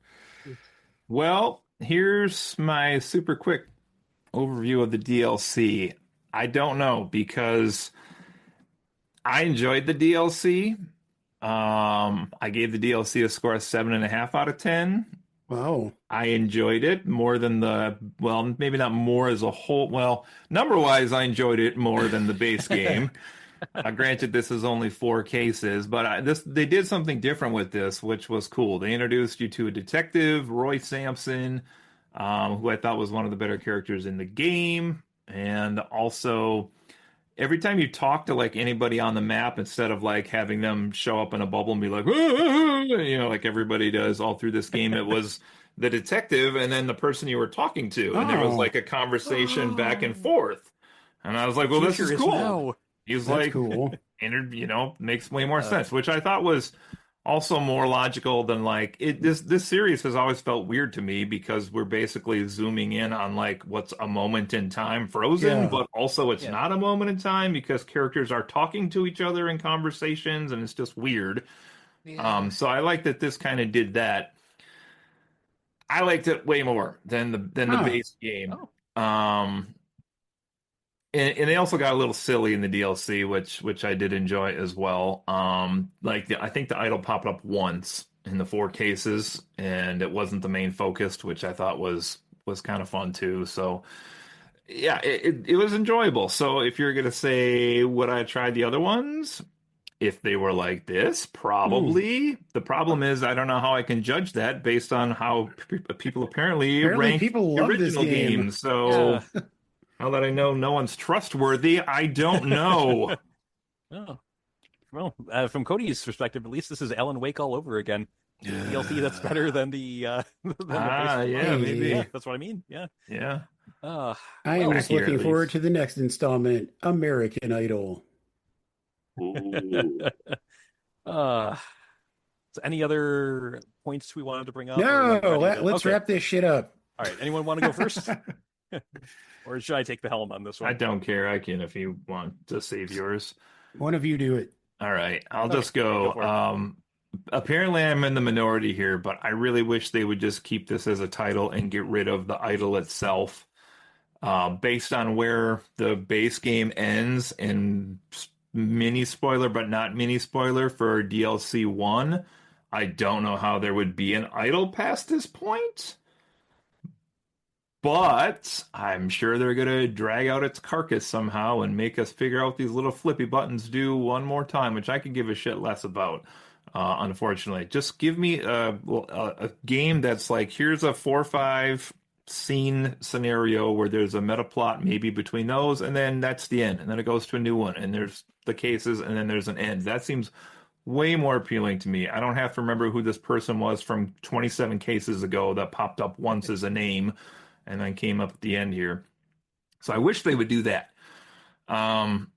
well, here's my super quick overview of the DLC. I don't know because I enjoyed the DLC. I gave the DLC a score of 7.5 out of 10. Wow. I enjoyed it more than well, maybe not more as a whole. Well, number wise, I enjoyed it more than the base game. Granted, this is only four cases, but they did something different with this, which was cool. They introduced you to a detective, Roy Sampson, who I thought was one of the better characters in the game, and also every time you talk to like anybody on the map, instead of like having them show up in a bubble and be like, like everybody does all through this game, it was the detective and then the person you were talking to, and there was Oh, like a conversation back and Oh, forth. And I was the like, well, this is future is cool. now. He's that's like, cool. makes way more Uh, sense, which I thought was also more logical than like it. This series has always felt weird to me because we're basically zooming in on like what's a moment in time frozen, Yeah. but also it's yeah, not a moment in time because characters are talking to each other in conversations and it's just weird. yeah. So I like that this kind of did that. I liked it way more than the Huh. base game. Oh, Um, And they also got a little silly in the DLC, which I did enjoy as well. I think the idol popped up once in the 4 cases, and it wasn't the main focus, which I thought was kind of fun too. So yeah, it was enjoyable. So if you're gonna say would I try the other ones? If they were like this, Hmm. probably. The problem is I don't know how I can judge that based on how people apparently Apparently, rank people the love this original game. game. Yeah. So now that I know no one's trustworthy, I don't know. Oh, well, from Cody's perspective, at least this is Alan Wake all over again. DLC that's better than the than the base Yeah, one. Yeah, maybe. Hey, that's what I mean. Yeah. Yeah. Uh, I am well, just Happier looking at forward least. to the next installment, American Idol. Ooh. uh, so any other points we wanted to bring up, or No, am I ready to? let's Okay. wrap this shit up. All right. Anyone want to go first, or should I take the helm on this I one? don't care. I can if you want to save yours. One of you do it. All right, I'll Okay. just Okay, go go. for it. Apparently, I'm in the minority here, but I really wish they would just keep this as a title and get rid of the idol itself. Based on where the base game ends, and mini spoiler, but not mini spoiler for DLC 1, I don't know how there would be an idol past this point. But I'm sure they're gonna drag out its carcass somehow and make us figure out what these little flippy buttons do one more time, which I can give a shit less about. Unfortunately, just give me a game that's like here's a 4 or 5 scene scenario where there's a meta plot maybe between those, and then that's the end, and then it goes to a new one, and there's the cases, and then there's an end. That seems way more appealing to me. I don't have to remember who this person was from 27 cases ago that popped up once as a name and then came up at the end here. So I wish they would do that. Um,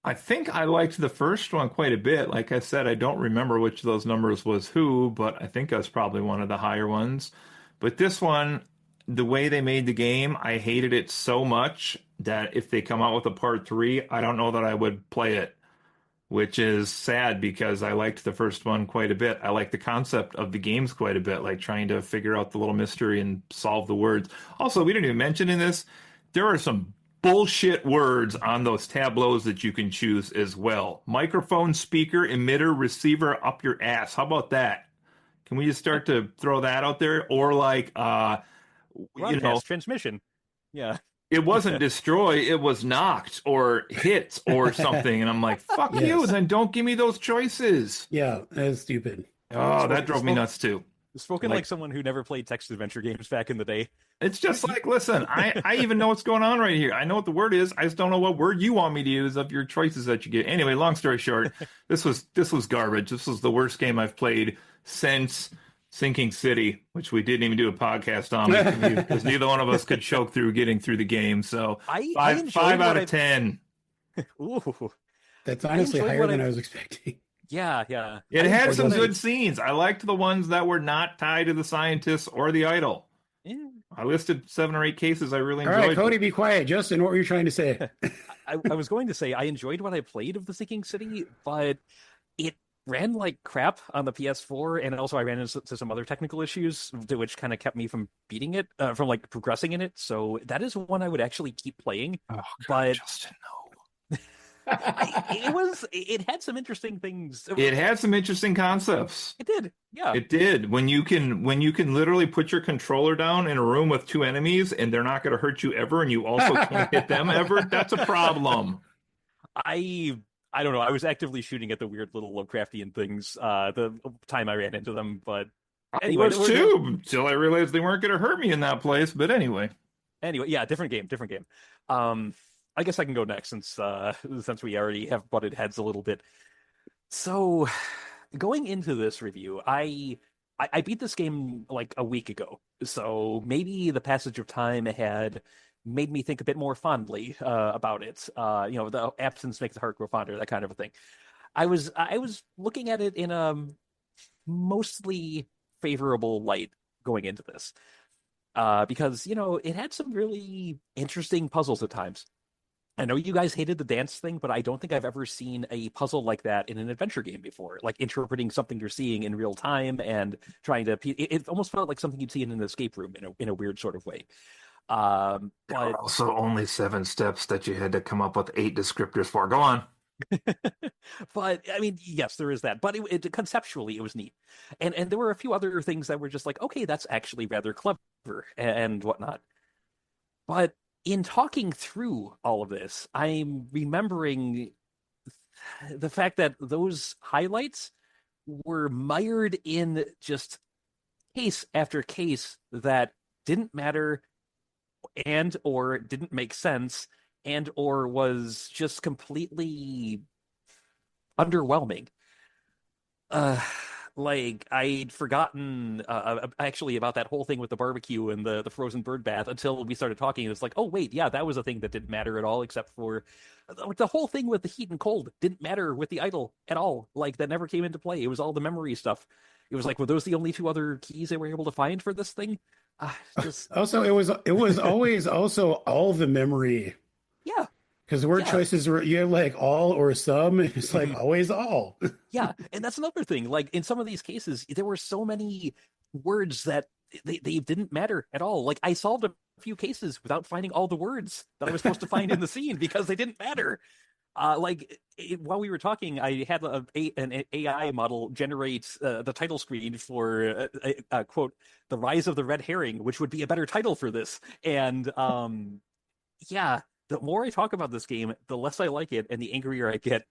I think I liked the first one quite a bit. Like I said, I don't remember which of those numbers was who, but I think that's probably one of the higher ones. But this one, the way they made the game, I hated it so much that if they come out with a part 3, I don't know that I would play it, which is sad because I liked the first one quite a bit. I like the concept of the games quite a bit, like trying to figure out the little mystery and solve the words. Also, we didn't even mention in this, there are some bullshit words on those tableaus that you can choose as well. Microphone, speaker, emitter, receiver, up your ass. How about that? Can we just start to throw that out there? Or like, you know, Broadcast transmission. Yeah. it wasn't destroy, it was knocked or hit or something. And I'm like, fuck you, Yes. then don't give me those choices. Yeah, that's stupid. Oh, that Spoken, drove me spoke, nuts too. spoken like Like, someone who never played text adventure games back in the day. it's just like, listen, I even know what's going on right here. I know what the word is. I just don't know what word you want me to use of your choices that you get. Anyway, long story short, this was garbage. This was the worst game I've played since Sinking City, which we didn't even do a podcast on because neither one of us could choke through getting through the game. So I five enjoyed out what of 10. Ooh, That's I honestly enjoyed higher what than I. I was expecting. Yeah, yeah. It I had enjoyed some what I. good scenes. I liked the ones that were not tied to the scientists or the idol. Yeah. I listed 7 or 8 cases I really All right, enjoyed. Cody, be quiet. Justin, what were you trying to say? I was going to say I enjoyed what I played of the Sinking City, but it ran like crap on the PS4, and also I ran into some other technical issues which kind of kept me from beating it, from like progressing in it. So that is one I would actually keep playing. Oh God, But Justin, no. it had some interesting things. It had some interesting concepts. It did, yeah. It did. When you can literally put your controller down in a room with 2 enemies and they're not going to hurt you ever, and you also can't hit them ever, that's a problem. I I don't know. I was actively shooting at the weird little Lovecraftian things the time I ran into them, but I anyway, was too until I realized they weren't going to hurt me in that place. But anyway, yeah, different game, different game. I guess I can go next since we already have butted heads a little bit. So, going into this review, I beat this game like a week ago, so maybe the passage of time had made me think a bit more fondly about it. The absence makes the heart grow fonder, that kind of a thing. I was looking at it in a mostly favorable light going into this, because it had some really interesting puzzles at times. I know you guys hated the dance thing, but I don't think I've ever seen a puzzle like that in an adventure game before. Like interpreting something you're seeing in real time and trying to. It almost felt like something you'd see in an escape room in a weird sort of way. There were But also only 7 steps that you had to come up with 8 descriptors for. Go on. but I mean, yes, there is that. But conceptually, it was neat, and there were a few other things that were just like, okay, that's actually rather clever and whatnot. But in talking through all of this, I'm remembering the fact that those highlights were mired in just case after case that didn't matter and or didn't make sense and or was just completely underwhelming. Uh, like I'd forgotten actually about that whole thing with the barbecue and the frozen bird bath until we started talking. It was like, oh wait, yeah, that was a thing that didn't matter at all, except for the whole thing with the heat and cold didn't matter with the idol at all. Like that never came into play. It was all the memory stuff. It was like, were those the only two other keys they were able to find for this thing? Just Also, it was always also all the memory yeah, because the word yeah. choices were you have like all or some. It's like always all. Yeah, and that's another thing. Like in some of these cases, there were so many words that they didn't matter at all. Like I solved a few cases without finding all the words that I was supposed to find in the scene because they didn't matter. While we were talking, I had an AI model generate the title screen for quote "The Rise of the Red Herring," which would be a better title for this. And yeah, the more I talk about this game, the less I like it, and the angrier I get.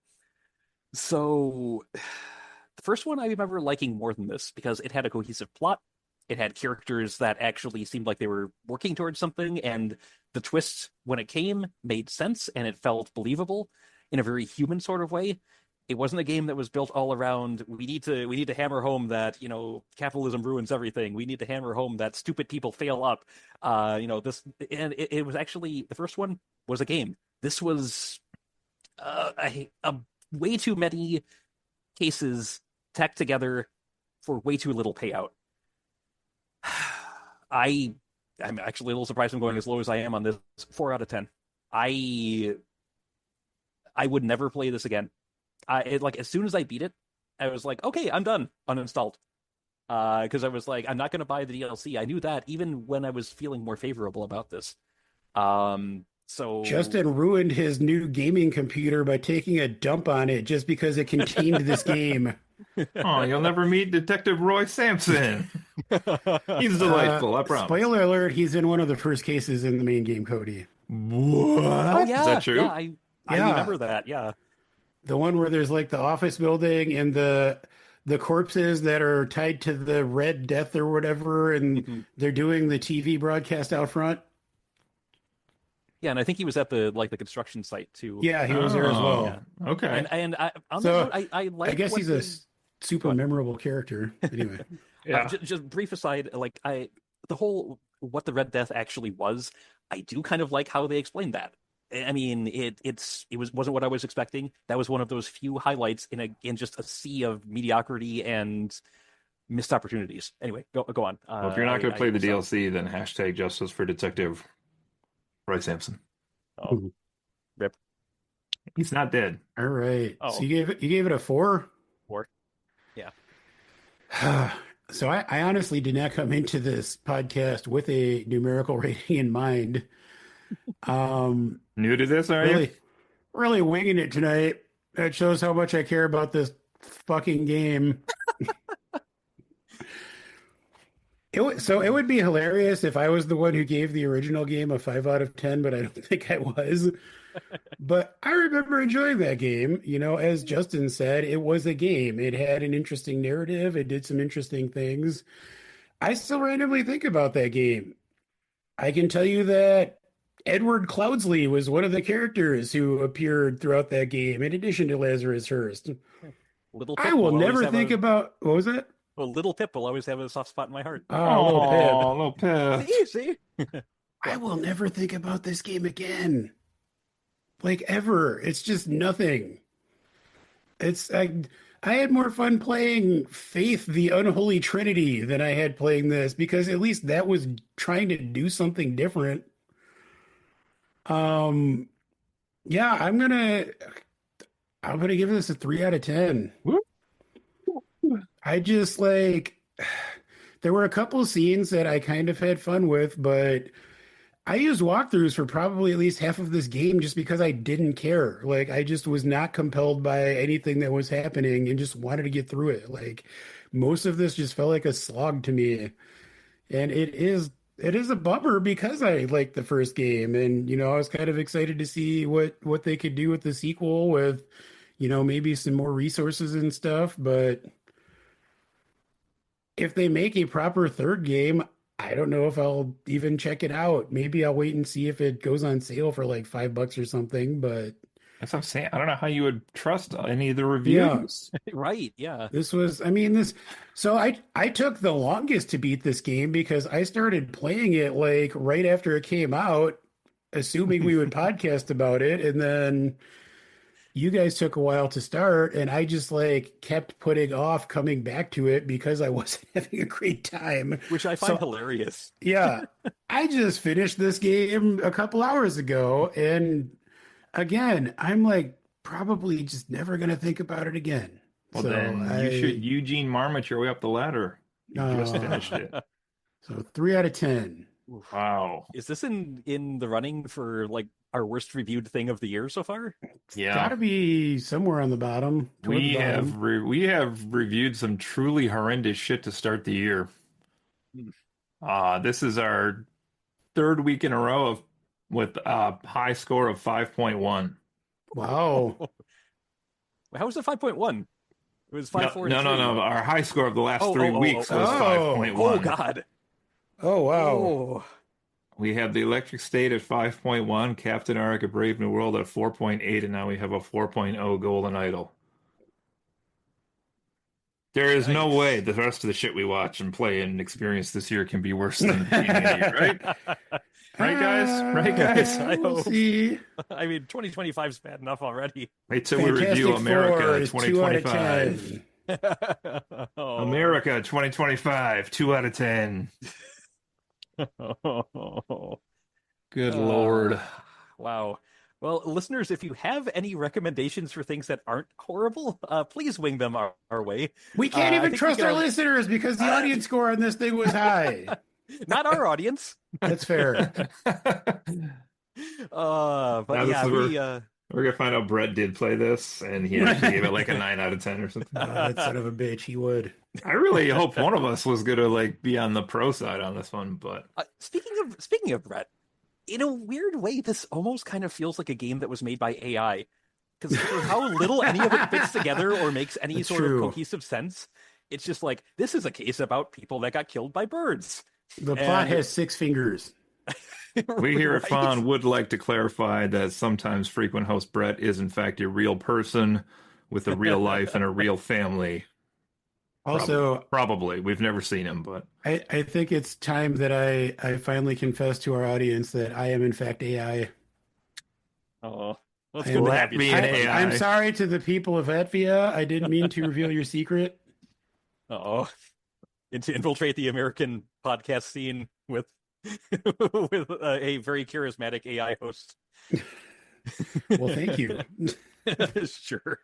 So, the first one I remember liking more than this because it had a cohesive plot. It had characters that actually seemed like they were working towards something, and the twist when it came made sense and it felt believable in a very human sort of way. It wasn't a game that was built all around we need to hammer home that, capitalism ruins everything. We need to hammer home that stupid people fail up. This and it was actually the first one was a game. This was a way too many cases tacked together for way too little payout. I'm actually a little surprised I'm going as low as I am on this. 4 out of 10. I I would never play this again. Like as soon as I beat it, I was like, okay, I'm done. Uninstalled. Because I was like, I'm not going to buy the DLC. I knew that even when I was feeling more favorable about this. So Justin ruined his new gaming computer by taking a dump on it just because it contained this game. Oh, you'll never meet Detective Roy Sampson. He's delightful, I promise. Spoiler alert, he's in one of the first cases in the main game, Cody. Oh What? Is that yeah, true? yeah, I Yeah, remember that. Yeah. the one where there's like the office building and the corpses that are tied to the Red Death or whatever, and Mhm. they're doing the TV broadcast out front. Yeah, and I think he was at the construction site too. Yeah, he was there as Yeah. Oh, well. And okay. and I, on that note, So I I like guess what he's a they go super on. memorable character. Anyway, Yeah. Just brief aside, like the whole what the Red Death actually was, I do kind of like how they explained that. I mean, wasn't what I was expecting. That was one of those few highlights in just a sea of mediocrity and missed opportunities. Anyway, go on. Well, if you're not going to play I the stopped. DLC, then hashtag justice for Detective Roy Sampson. Oh, rip. He's not dead. all right. So Oh, you gave it a 4? war. Yeah. So I honestly did not come into this podcast with a numerical rating in mind. Um, New to this, are you? really, really winging it tonight. That shows how much I care about this fucking game. So it would be hilarious if I was the one who gave the original game a 5 out of 10, but I don't think I was. But I remember enjoying that game. As Justin said, it was a game. It had an interesting narrative. It did some interesting things. I still randomly think about that game. I can tell you that Edward Cloudsley was one of the characters who appeared throughout that game, in addition to Lazarus Hurst. Little I Pip will will always never have think a about what was that? well, Little Pip will always have a soft spot in my heart. Ah, little Pip. Oh, little Pip. See? Go I on. will never think about this game again. Like ever. It's just nothing. It's I had more fun playing Faith the Unholy Trinity than I had playing this because at least that was trying to do something different. Um yeah, I'm gonna give this a 3 out of 10. Whoop. I just like there were a couple scenes that I kind of had fun with, but I used walkthroughs for probably at least half of this game just because I didn't care. Like I just was not compelled by anything that was happening and just wanted to get through it. Like most of this just felt like a slog to me. And it is a bummer because I liked the first game and I was kind of excited to see what they could do with the sequel with maybe some more resources and stuff, but if they make a proper third game, I don't know if I'll even check it out. Maybe I'll wait and see if it goes on sale for like $5 or something. But That's what I'm saying. I don't know how you would trust any of the yeah, reviews. Right, yeah. I mean, so I took the longest to beat this game because I started playing it like right after it came out, assuming we would podcast about it. And then you guys took a while to start, and I just like kept putting off coming back to it because I wasn't having a great time. Which I find So hilarious. yeah, I just finished this game a couple hours ago, and again, I'm like probably just never gonna think about it again. Well, So then you should I Eugene Marmot your way up the ladder. You just finished uh it. so 3 out of 10. Oof. Wow. Is this in the running for like our worst reviewed thing of the year so far? Yeah. Gotta be somewhere on the bottom, toward the bottom. We have reviewed some truly horrendous shit to start the year. Hmm. This is our third week in a row with a high score of 5.1. Wow. How was it 5.1? It was 5, No, 4, no, and no, 3. no. Our high score of the last Oh, 3 weeks was oh. 5.1. Oh God. Oh wow. Oh. We have the Electric State at 5.1, Captain America Brave New World at 4.8, and now we have a 4.0 Golden Idol. There is no way Yikes. the rest of the shit we watch and play and experience this year can be worse than the beginning of the year, right? Right, guys? Right, guys? I We'll hope. see. I mean, 2025 is bad enough already. Wait till we review Fantastic America Four is 2 out of 2025. 10. Oh. America 2025, 2 out of 10. Good Lord. Wow. Well, listeners, if you have any recommendations for things that aren't horrible, please wing them our way. We can't I even think we trust can our all- listeners because the audience score on this thing was high. Not our audience. That's fair. But Now this yeah, is we We're gonna find out Brett did play this, and he actually gave it like a 9 out of 10 or something. That son of a bitch, he would. I really hope one of us was gonna like be on the pro side on this one, but speaking of Brett, in a weird way, this almost kind of feels like a game that was made by AI. Because for how little any of it fits together or makes any That's sort true. of cohesive sense, it's just like, this is a case about people that got killed by birds. The plot And- has 6 fingers. we here at Right? Fawn would like to clarify that sometimes frequent host Brett is in fact a real person with a real life and a real family. Also, Probably. We've never seen him, but I think it's time that I finally confess to our audience that I am in fact AI. Oh, that's I good am to that have you. being Steve. AI. I'm sorry to the people of Latvia. I didn't mean to reveal your secret. Oh, and to infiltrate the American podcast scene with with a very charismatic AI host. Well, thank you. Sure.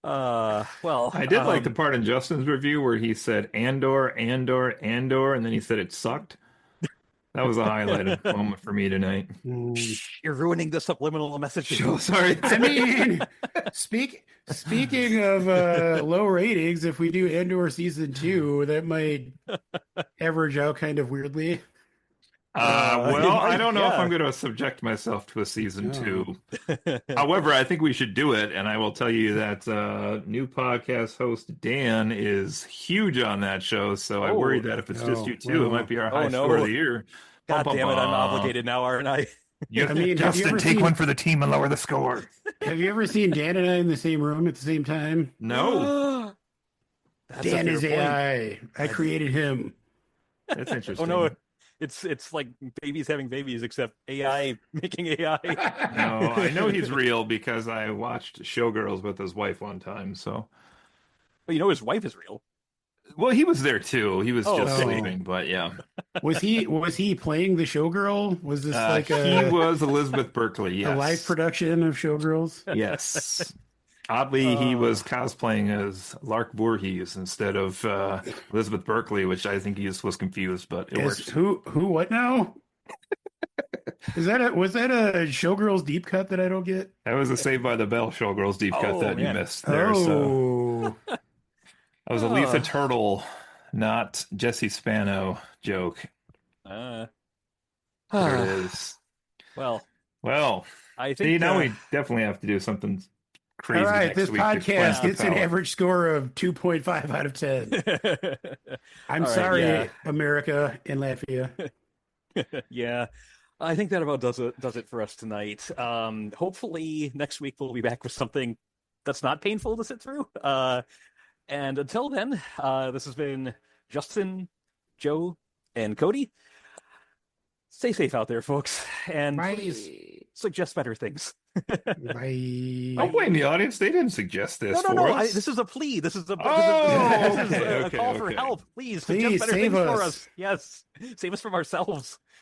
Well, I did like the part in Justin's review where he said Andor, Andor, Andor, and then he said it sucked. That was a highlighted moment for me tonight. You're ruining the subliminal message. Sorry. I mean, speaking of low ratings, if we do Andor season 2, that might average out kind of weirdly. Well, I don't know if yeah. I'm going to subject myself to a season No. 2. However, I think we should do it, and I will tell you that new podcast host Dan is huge on that show. So I worry that if it's just you two, it might be our high score of the year. God Bum, damn it, bum, I'm bum. obligated now, aren't I? I mean, have you Justin, ever take seen- one for the team and lower the score. Have you ever seen Dan and I in the same room at the same time? No, That's Dan a is fair point. AI. I created him. that's interesting. Oh no, it's like babies having babies, except AI making AI. No, I know he's real because I watched Showgirls with his wife one time. So, But you know his wife is real. well, he was there too. He was Oh, just okay. sleeping, but yeah, Was he playing the showgirl? Was this like he a was Elizabeth Berkley. Yes, live production of Showgirls? Yes. Oddly, he was cosplaying as Lark Voorhees instead of Elizabeth Berkley, which I think he just was confused, but it Is works. who what now? Was that a Showgirls deep cut that I don't get? That was a Saved by the Bell Showgirls deep cut Oh that you man. missed there. So Oh, that was a Letha Oh. Turtle, not Jesse Spano joke. Uh, There it is. well, Well, I see, think now we definitely have to do something all crazy right. next This week to cleanse podcast yeah. the gets an palate. average score of 2.5 out of 10. I'm All right, yeah. sorry, America and Latvia. Yeah. I think that about does it for us tonight. Hopefully next week we'll be back with something that's not painful to sit through. And until then, this has been Justin, Joe, and Cody. Stay safe out there, folks, and please Bye. suggest better things. Don't Bye. blame the audience. They didn't suggest No, this no, for no. us. This is a plea. This is Oh, this is okay, a okay, call for okay. help. Please suggest Please better save things for us. us. Yes, save us from ourselves.